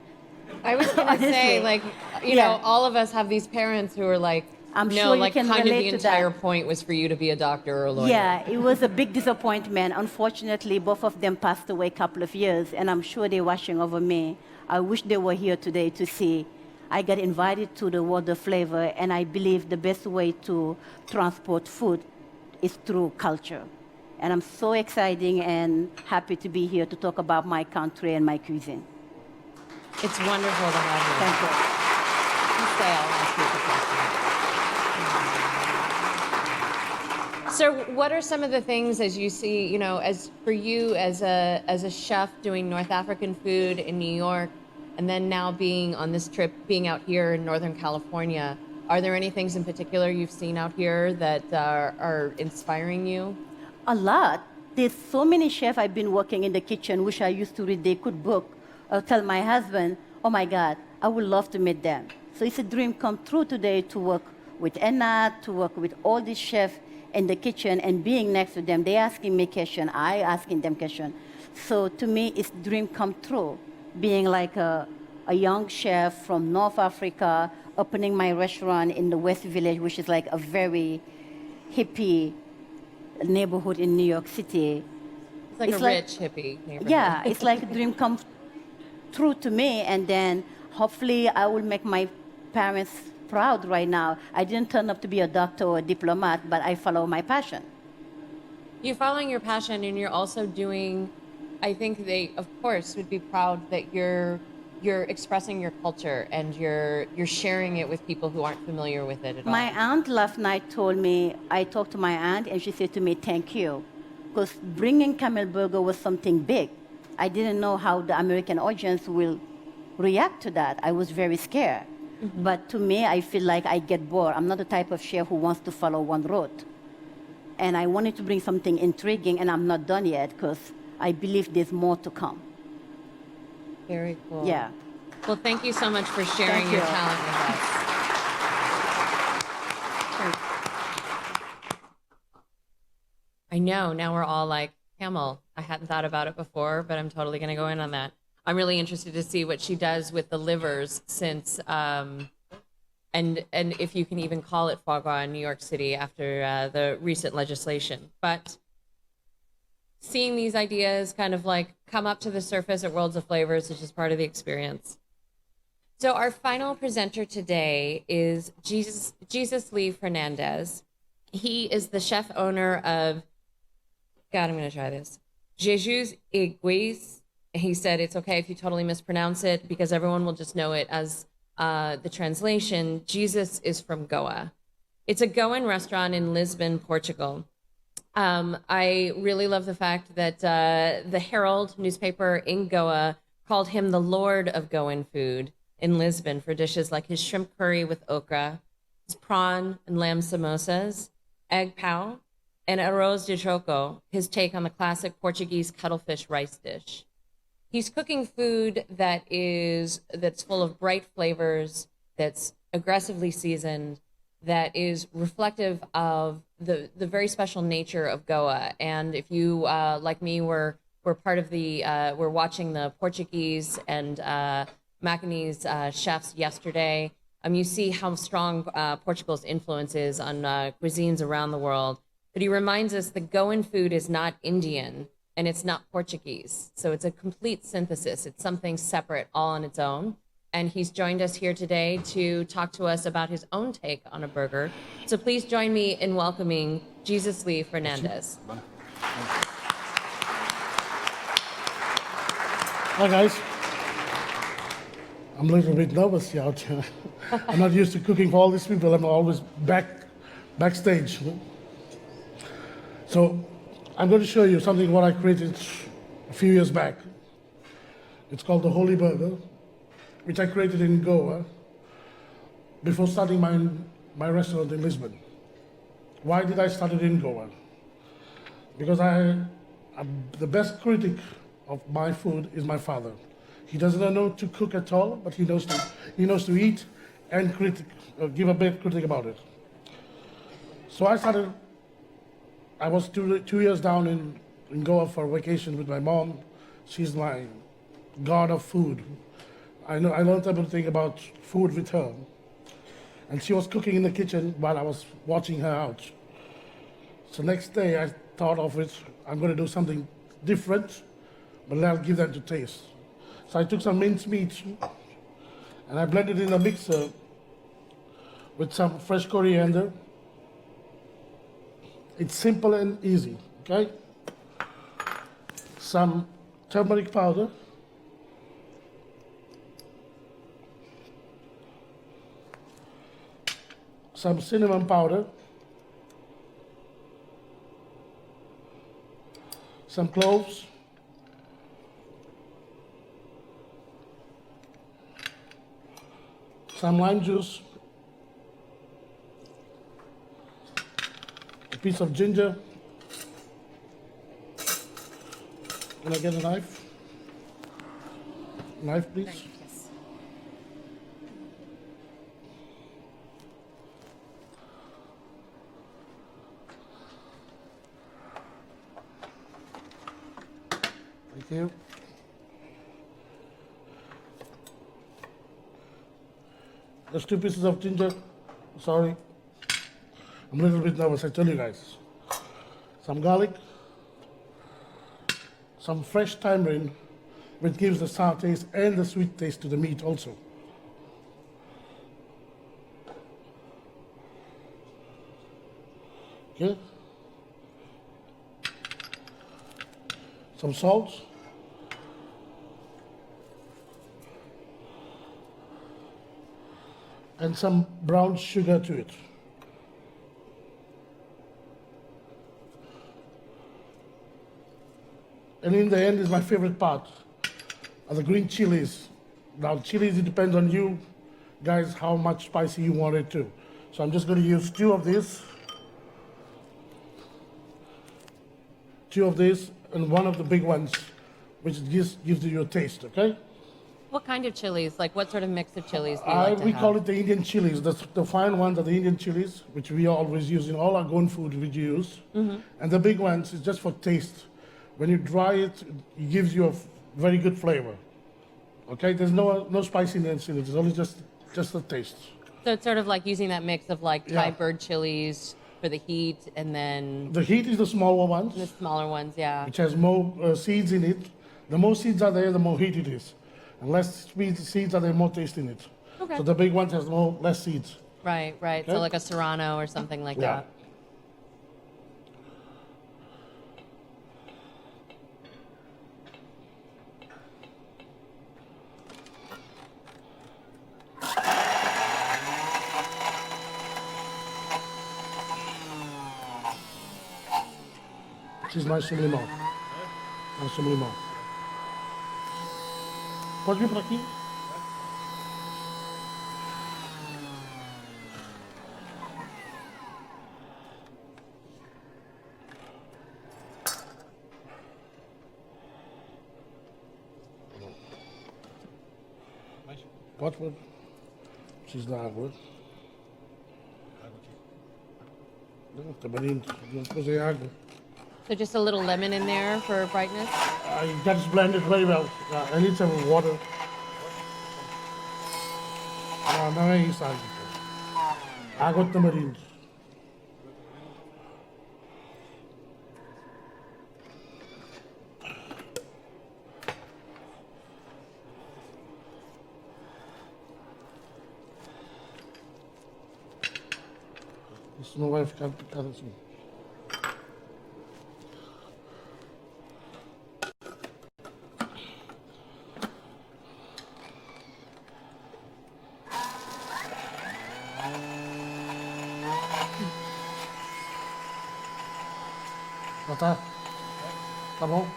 I was going to say, like, you know, all of us have these parents who are like, I'm no, sure you like can kind of the relate to that. entire point was for you to be a doctor or a lawyer. Yeah, it was a big disappointment. Unfortunately, both of them passed away a couple of years, and I'm sure they're watching over me. I wish they were here today to see. I got invited to the World of Flavor, and I believe the best way to transport food is through culture. And I'm so excited and happy to be here to talk about my country and my cuisine. It's wonderful to have you. Thank you. You stay, I'll ask you the question. So what are some of the things, as you see, you know, as for you as a chef doing North African food in New York, and then now being on this trip, being out here in Northern California, are there any things in particular you've seen out here that are inspiring you? A lot. There's so many chefs I've been working in the kitchen, which I used to read their cookbook, or tell my husband, oh my God, I would love to meet them. So it's a dream come true today to work with Anna, to work with all these chefs in the kitchen and being next to them. They asking me questions, I asking them questions. So to me, it's dream come true. Being like a young chef from North Africa, opening my restaurant in the West Village, which is like a very hippie neighborhood in New York City. It's like a rich hippie neighborhood. Yeah, it's like a dream come true to me, and then hopefully I will make my parents proud right now. I didn't turn up to be a doctor or a diplomat, but I follow my passion. You're following your passion, and you're also doing, I think they, of course, would be proud that you're expressing your culture and you're sharing it with people who aren't familiar with it at all. My aunt last night told me, I talked to my aunt, and she said to me, thank you, because bringing camel burger was something big. I didn't know how the American audience will react to that. I was very scared. Mm-hmm. But to me, I feel like I get bored. I'm not the type of chef who wants to follow one road. And I wanted to bring something intriguing, and I'm not done yet, because I believe there's more to come. Very cool. Yeah. Well, thank you so much for sharing your talent with us. I know, now we're all like, camel, I hadn't thought about it before, but I'm totally going to go in on that. I'm really interested to see what she does with the livers, since, and if you can even call it foie gras in New York City after the recent legislation. But seeing these ideas kind of like come up to the surface at Worlds of Flavors is just part of the experience. So our final presenter today is JesusLee Fernandes. He is the chef owner of, God, I'm going to try this, JesusLee. He said it's okay if you totally mispronounce it, because everyone will just know it as the translation. Jesus is from Goa. It's a Goan restaurant in Lisbon, Portugal. I really love the fact that the Herald newspaper in Goa called him the Lord of Goan food in Lisbon for dishes like his shrimp curry with okra, his prawn and lamb samosas, egg pau, and arroz de choco, his take on the classic Portuguese cuttlefish rice dish. He's cooking food that's full of bright flavors, that's aggressively seasoned, that is reflective of the very special nature of Goa. And if you, like me, were part of we're watching the Portuguese and Macanese chefs yesterday. You see how strong Portugal's influence is on cuisines around the world. But he reminds us that Goan food is not Indian and it's not Portuguese. So it's a complete synthesis. It's something separate all on its own. And he's joined us here today to talk to us about his own take on a burger. So please join me in welcoming JesusLee Fernandes. Hi guys. I'm a little bit nervous here out here. I'm not used to cooking for all these people. I'm always backstage. So I'm going to show you something what I created a few years back. It's called the Holy Burger, which I created in Goa before starting my restaurant in Lisbon. Why did I start it in Goa? Because I'm the best critic of my food is my father. He doesn't know to cook at all, but he knows to eat and give a bit critic about it. So I was 2 years down in Goa for vacation with my mom. She's my god of food. I learned everything about food with her. And she was cooking in the kitchen while I was watching her out. So next day I thought of it, I'm going to do something different, but I'll give them to taste. So I took some minced meat and I blended it in a mixer with some fresh coriander. It's simple and easy, okay? Some turmeric powder. Some cinnamon powder. Some cloves. Some lime juice, a piece of ginger. Can I get a knife? Knife, please. Thank you. There's 2 pieces of ginger. Sorry. I'm a little bit nervous, I tell you guys. Some garlic. Some fresh tamarind, which gives the sour taste and the sweet taste to the meat also. Okay. Some salt. And some brown sugar to it. And in the end is my favorite part, are the green chilies. Now chilies, it depends on you guys how much spicy you want it to. So I'm just going to use 2 of these. 2 of these and 1 of the big ones, which gives you a taste, okay? What kind of chilies? Like what sort of mix of chilies do you like to We have? call it the Indian chilies. The fine ones are the Indian chilies, which we always use in all our Goan food we use. And the big ones is just for taste. When you dry it, it gives you a very good flavor. Okay, there's no spiciness in it. It's only just the taste. So it's sort of like using that mix of like Thai Yeah. bird chilies for the heat and then The heat is the smaller ones, the smaller ones, yeah. which has more seeds in it. The more seeds are there, the more heat it is. And less seeds are there, more taste in it. Okay. So the big one has less seeds. Right. So Okay. like a Serrano or something like Yeah. that. Preciso mais sobre limão. Mais sobre limão. Pode vir por aqui. Pode pôr. Preciso da água. Não, também não pôs água. So just a little lemon in there for brightness. That's blended very well. I need some water. não é isso, árbitro. Água de tamarindo. Isso não vai ficar picado assim. Já tá? Tá bom?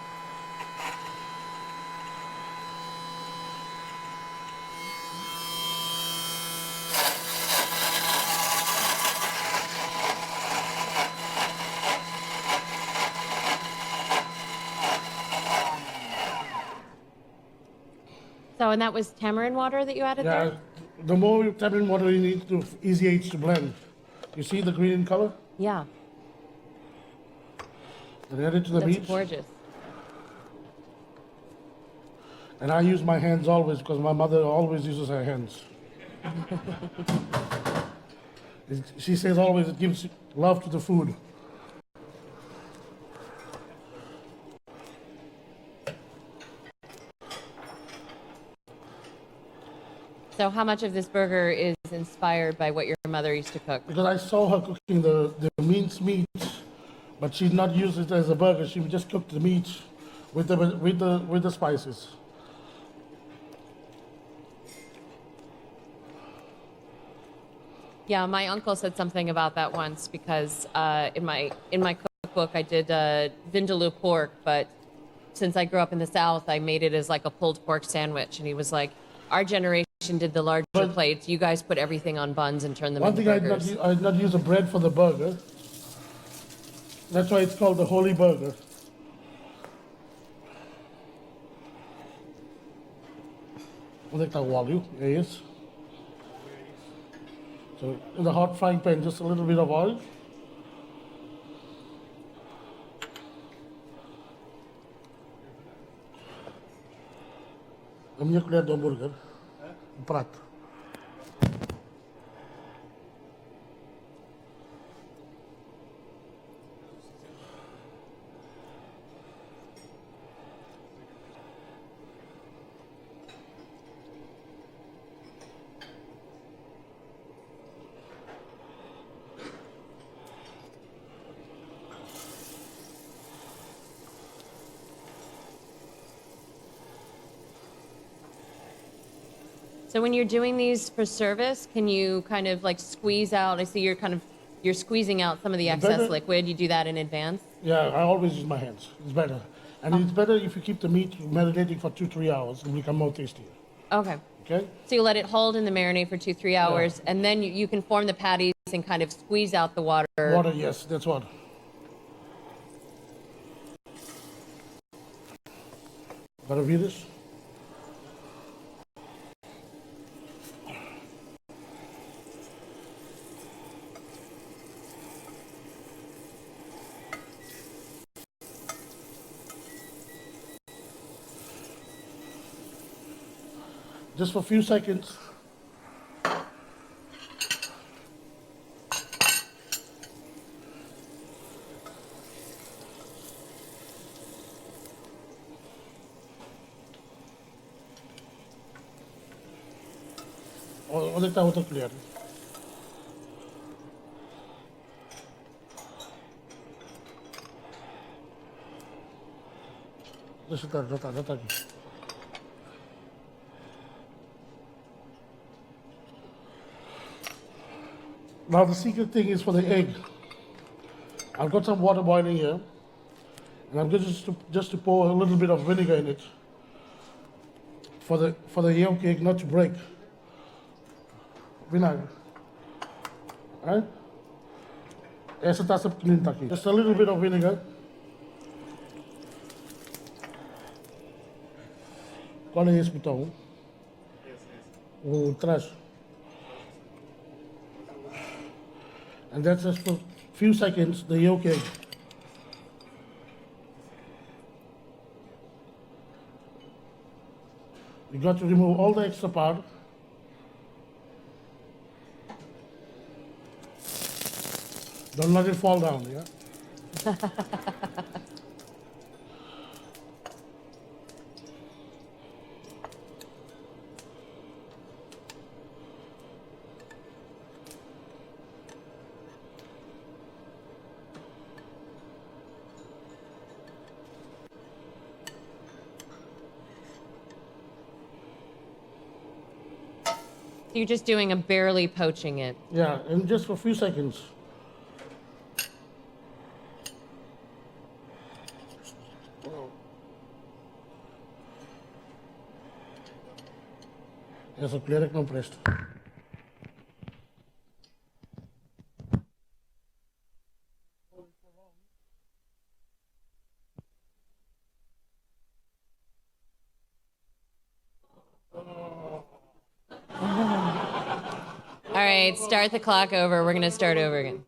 So, and that was tamarind water that you added Yeah, there? the more tamarind water you need to easy aids to blend. You see the green in color? Yeah, And add it to the that's meat. gorgeous. And I use my hands always because my mother always uses her hands. She says always it gives love to the food. So, how much of this burger is inspired by what your mother used to cook? Because I saw her cooking the minced meat, but she did not use it as a burger. She would just cook the meat with the spices. Yeah, my uncle said something about that once because in my cookbook I did vindaloo pork, but since I grew up in the South, I made it as like a pulled pork sandwich, and he was like, "Our generation did the larger plates. You guys put everything on buns and turn them One into thing burgers." I did not use a bread for the burger. That's why it's called the holy burger. Onde é que está o óleo? É esse. So in the hot frying pan, just a little bit of oil. A minha colher de hambúrguer. Um prato. So when you're doing these for service, can you kind of like squeeze out? I see you're squeezing out some of the excess better- liquid. You do that in advance? Yeah, I always use my hands. It's better. And it's better if you keep the meat marinating for 2-3 hours. It will become more tastier. Okay. Okay? So you let it hold in the marinade for 2-3 hours, and then you can form the patties and kind of squeeze out the water. Water, yes, that's what. Gotta read this? Just for a few seconds. Onde é que está a outra colher? Deixa estar, já está aqui. Now the secret thing is for the egg. I've got some water boiling here, and I'm going just to pour a little bit of vinegar in it for the yolk egg not to break. Vinagre. Right? Essa taça pequenina está aqui. Just a little bit of vinegar. Qual é esse botão? O de trás. And that's just for a few seconds, the yolk egg. You got to remove all the extra part. Don't let it fall down, yeah? You're just doing a barely poaching it. Yeah, and just for a few seconds. Eso, clear que não presta. All right, start the clock over. We're going to start over again.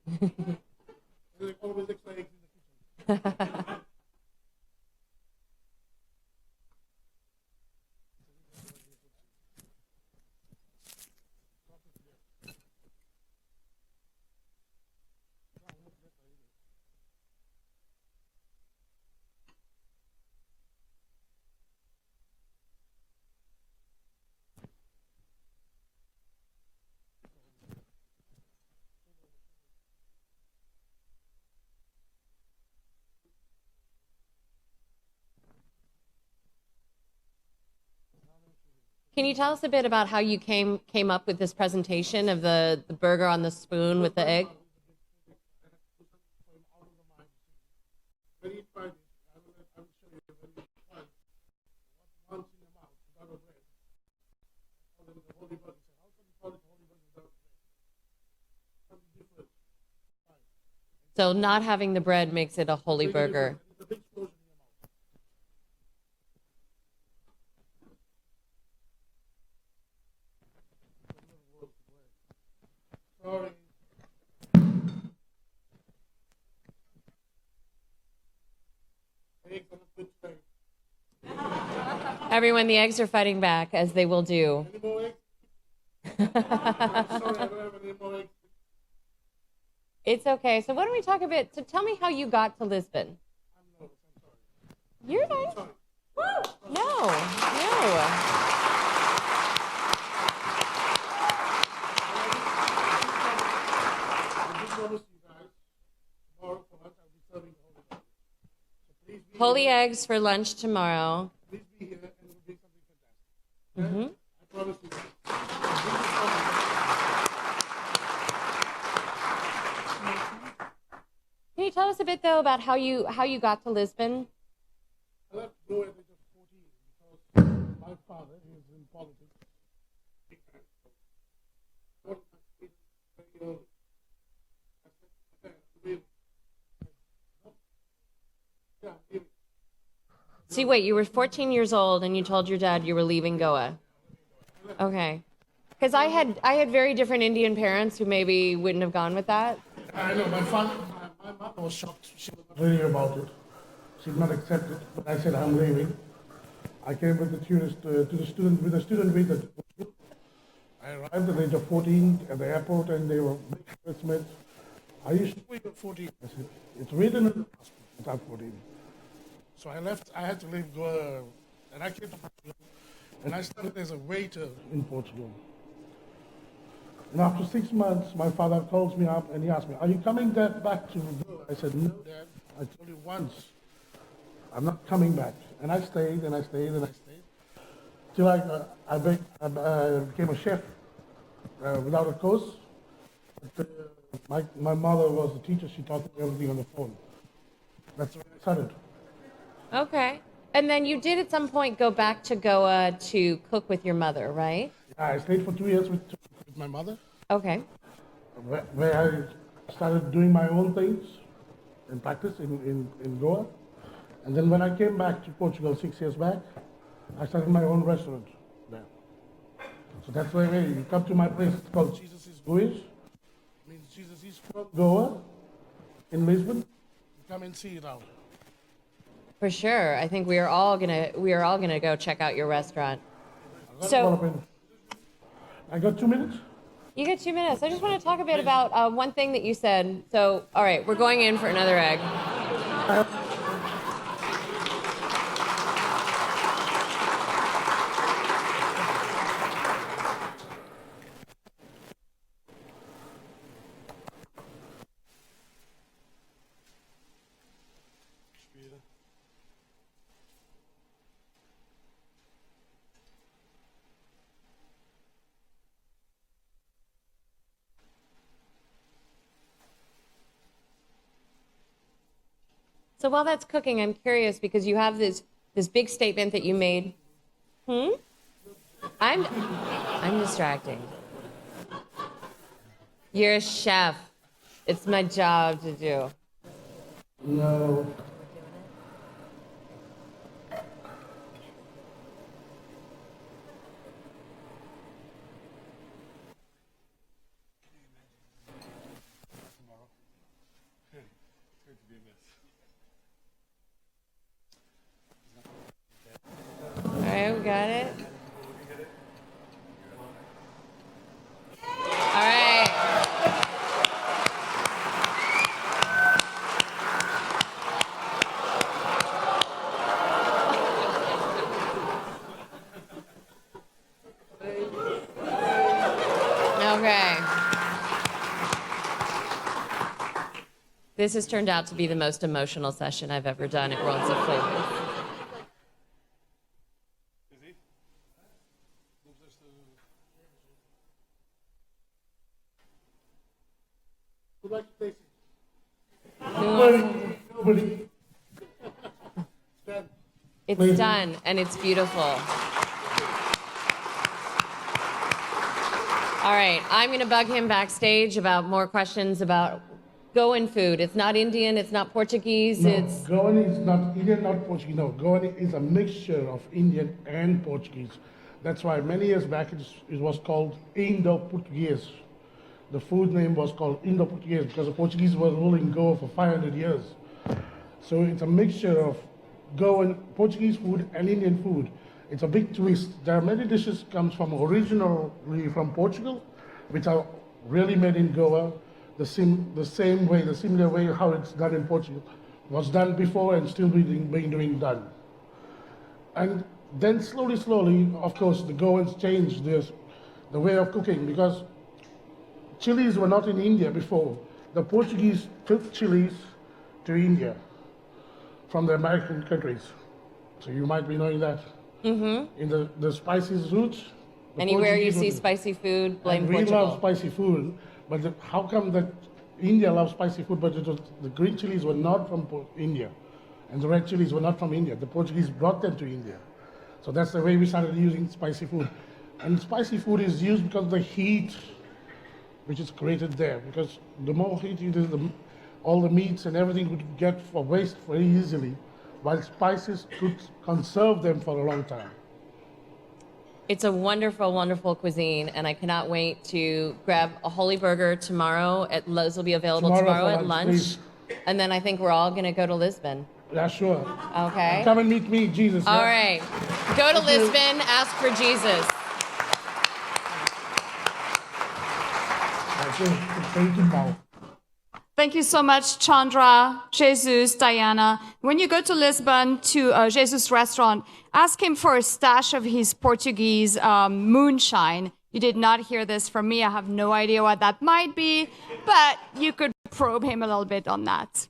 Can you tell us a bit about how you came up with this presentation of the burger on the spoon with the egg? So not having the bread makes it a holy burger. Sorry. Everyone, the eggs are fighting back, as they will do. Any more eggs? Sorry, I don't have any more eggs. It's okay. So why don't we talk a bit? So tell me how you got to Lisbon. I'm sorry. You're fine. No. I just promised you guys, tomorrow for lunch I'll be serving holy eggs. So please be Holy here. eggs for lunch tomorrow. Please be here and we'll do something fantastic. Okay? I promise you guys. Can you tell us a bit though about how you got to Lisbon? I left Go at the age of 14 because my father is in politics. What I did very early. I said, really? Yeah, really. See, wait, you were 14 years old and you told your dad you were leaving Goa. Okay. Because I had very different Indian parents who maybe wouldn't have gone with that. I know, my mother was shocked. She was not really about it. She did not accept it. But I said, I'm leaving. I came with the tourist, with a student visa. I arrived at the age of 14 at the airport and they were big Christmas. Are you sure you're 14? I said, it's written in the passport that I'm 14. So I left, I had to leave Goa, and I came to Portugal, and I started as a waiter in Portugal. And after 6 months, my father calls me up and he asked me, are you coming back to Goa? I said, no, Dad, I told you once, I'm not coming back. And I stayed, and I stayed, and I stayed, till I became a chef without a course. But, my mother was a teacher, she taught me everything on the phone. That's where I started. Okay. And then you did at some point go back to Goa to cook with your mother, right? Yeah, I stayed for 2 years with my mother, Okay. where I started doing my own things in practice in Goa. And then when I came back to Portugal 6 years back, I started my own restaurant there. So that's why you come to my place, it's called Jesus is Goish. Means Jesus is from Goa in Lisbon. You come and see it out. For sure. I think we are all gonna go check out your restaurant. I So- I got 2 minutes? You get 2 minutes. I just want to talk a bit about one thing that you said. So, all right, we're going in for another egg. So while that's cooking, I'm curious because you have this big statement that you made. I'm distracting. You're a chef. It's my job to do. No. All right, we got it. All right. Okay. This has turned out to be the most emotional session I've ever done at Worlds of Flavors. Would like to taste it? Nobody. It's done, and it's beautiful. All right, I'm going to bug him backstage about more questions about Goan food. It's not Indian, it's not Portuguese, No, it's... Goan is not Indian, not Portuguese. No, Goan is a mixture of Indian and Portuguese. That's why many years back it was called Indo-Portuguese. The food name was called Indo-Portuguese because the Portuguese were ruling Goa for 500 years. So it's a mixture of Goan, Portuguese food and Indian food. It's a big twist. There are many dishes comes from originally from Portugal, which are really made in Goa, the similar way how it's done in Portugal was done before and still being done. And then slowly, of course, the Goans changed the way of cooking because chilies were not in India before. The Portuguese took chilies to India from the American countries. So you might be knowing that. Mm-hmm. In the spicy roots. Anywhere you see spicy food, blame we Portugal. love spicy food, but how come that India loves spicy food, but the green chilies were not from India, and the red chilies were not from India. The Portuguese brought them to India. So that's the way we started using spicy food. And spicy food is used because of the heat which is created there. Because the more heat it is, all the meats and everything would get for waste very easily, while spices could conserve them for a long time. It's a wonderful, wonderful cuisine, and I cannot wait to grab a holy burger tomorrow. Those will be available tomorrow at lunch. Please. And then I think we're all going to go to Lisbon. Yeah, sure. Okay. Come and meet me, Jesus. All yeah? right. Go to Lisbon, ask for Jesus. Thank you, Paul. Thank you so much, Chandra, Jesus, Diana. When you go to Lisbon to Jesus restaurant, ask him for a stash of his Portuguese moonshine. You did not hear this from me. I have no idea what that might be, but you could probe him a little bit on that.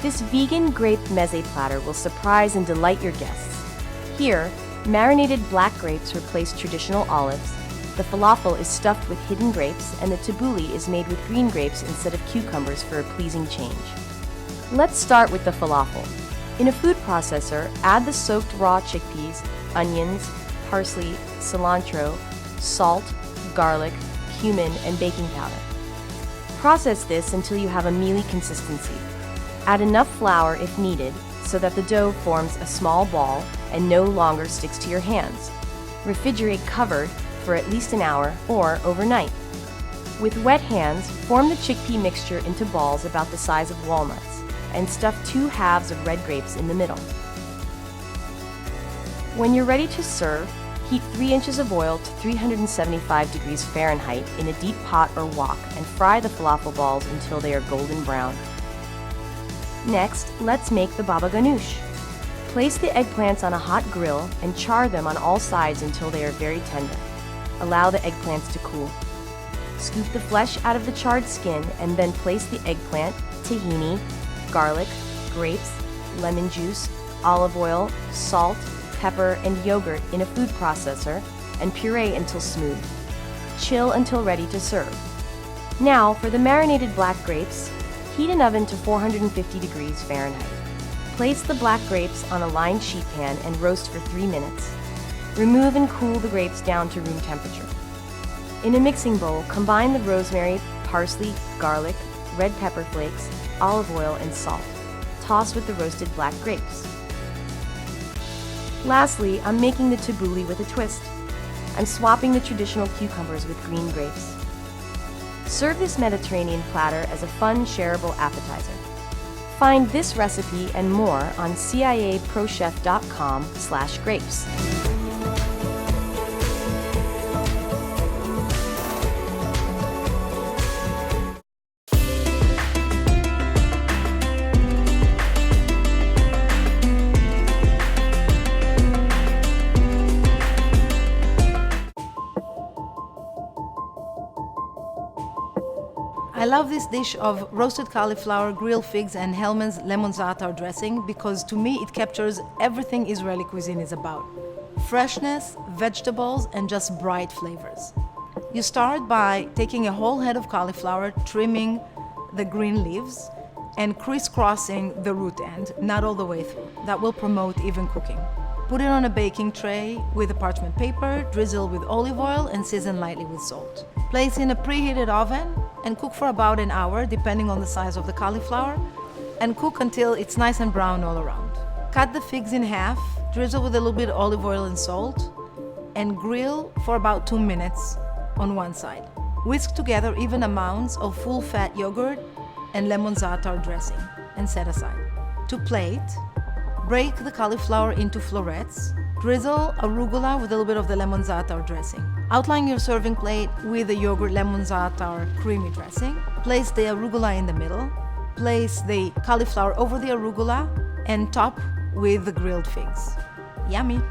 This vegan grape meze platter will surprise and delight your guests. Here, marinated black grapes replace traditional olives, the falafel is stuffed with hidden grapes, and the tabbouleh is made with green grapes instead of cucumbers for a pleasing change. Let's start with the falafel. In a food processor, add the soaked raw chickpeas, onions, parsley, cilantro, salt, garlic, cumin, and baking powder. Process this until you have a mealy consistency. Add enough flour if needed so that the dough forms a small ball and no longer sticks to your hands. Refrigerate covered for at least an hour or overnight. With wet hands, form the chickpea mixture into balls about the size of walnuts and stuff 2 halves of red grapes in the middle. When you're ready to serve, heat 3 inches of oil to 375 degrees Fahrenheit in a deep pot or wok and fry the falafel balls until they are golden brown. Next, let's make the baba ganoush. Place the eggplants on a hot grill and char them on all sides until they are very tender. Allow the eggplants to cool. Scoop the flesh out of the charred skin and then place the eggplant, tahini, garlic, grapes, lemon juice, olive oil, salt, pepper, and yogurt in a food processor and puree until smooth. Chill until ready to serve. Now, for the marinated black grapes, heat an oven to 450 degrees Fahrenheit. Place the black grapes on a lined sheet pan and roast for 3 minutes. Remove and cool the grapes down to room temperature. In a mixing bowl, combine the rosemary, parsley, garlic, red pepper flakes, olive oil, and salt. Toss with the roasted black grapes. Lastly, I'm making the tabbouleh with a twist. I'm swapping the traditional cucumbers with green grapes. Serve this Mediterranean platter as a fun, shareable appetizer. Find this recipe and more on ciaprochef.com/grapes. I love this dish of roasted cauliflower, grilled figs, and Hellmann's lemon za'atar dressing because to me it captures everything Israeli cuisine is about. Freshness, vegetables, and just bright flavors. You start by taking a whole head of cauliflower, trimming the green leaves, and crisscrossing the root end, not all the way through. That will promote even cooking. Put it on a baking tray with a parchment paper, drizzle with olive oil, and season lightly with salt. Place in a preheated oven and cook for about an hour, depending on the size of the cauliflower, and cook until it's nice and brown all around. Cut the figs in half, drizzle with a little bit of olive oil and salt, and grill for about 2 minutes on one side. Whisk together even amounts of full-fat yogurt and lemon za'atar dressing, and set aside. To plate, break the cauliflower into florets, drizzle arugula with a little bit of the lemon za'atar dressing. Outline your serving plate with the yogurt lemon za'atar creamy dressing. Place the arugula in the middle. Place the cauliflower over the arugula and top with the grilled figs. Yummy!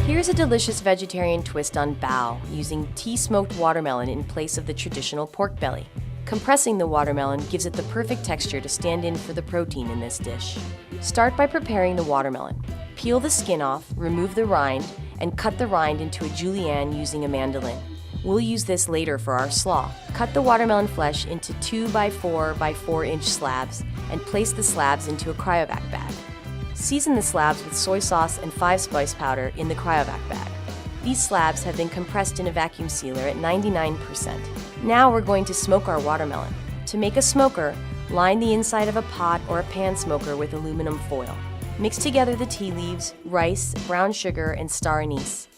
Here's a delicious vegetarian twist on bao, using tea-smoked watermelon in place of the traditional pork belly. Compressing the watermelon gives it the perfect texture to stand in for the protein in this dish. Start by preparing the watermelon. Peel the skin off, remove the rind, and cut the rind into a julienne using a mandolin. We'll use this later for our slaw. Cut the watermelon flesh into 2 by 4 by 4 inch slabs and place the slabs into a cryovac bag. Season the slabs with soy sauce and 5-spice powder in the cryovac bag. These slabs have been compressed in a vacuum sealer at 99%. Now we're going to smoke our watermelon. To make a smoker, line the inside of a pot or a pan smoker with aluminum foil. Mix together the tea leaves, rice, brown sugar, and star anise.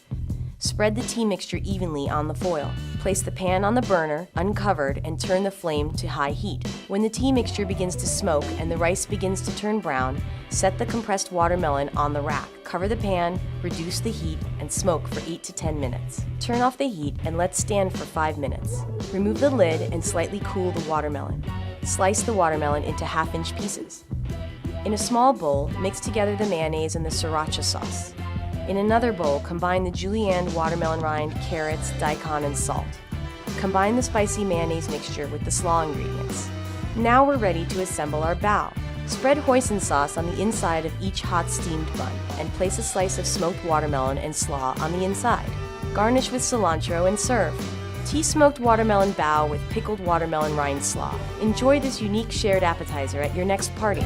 Spread the tea mixture evenly on the foil. Place the pan on the burner, uncovered, and turn the flame to high heat. When the tea mixture begins to smoke and the rice begins to turn brown, set the compressed watermelon on the rack. Cover the pan, reduce the heat, and smoke for 8 to 10 minutes. Turn off the heat and let stand for 5 minutes. Remove the lid and slightly cool the watermelon. Slice the watermelon into half-inch pieces. In a small bowl, mix together the mayonnaise and the sriracha sauce. In another bowl, combine the julienne, watermelon rind, carrots, daikon, and salt. Combine the spicy mayonnaise mixture with the slaw ingredients. Now we're ready to assemble our bao. Spread hoisin sauce on the inside of each hot steamed bun and place a slice of smoked watermelon and slaw on the inside. Garnish with cilantro and serve. Tea smoked watermelon bao with pickled watermelon rind slaw. Enjoy this unique shared appetizer at your next party.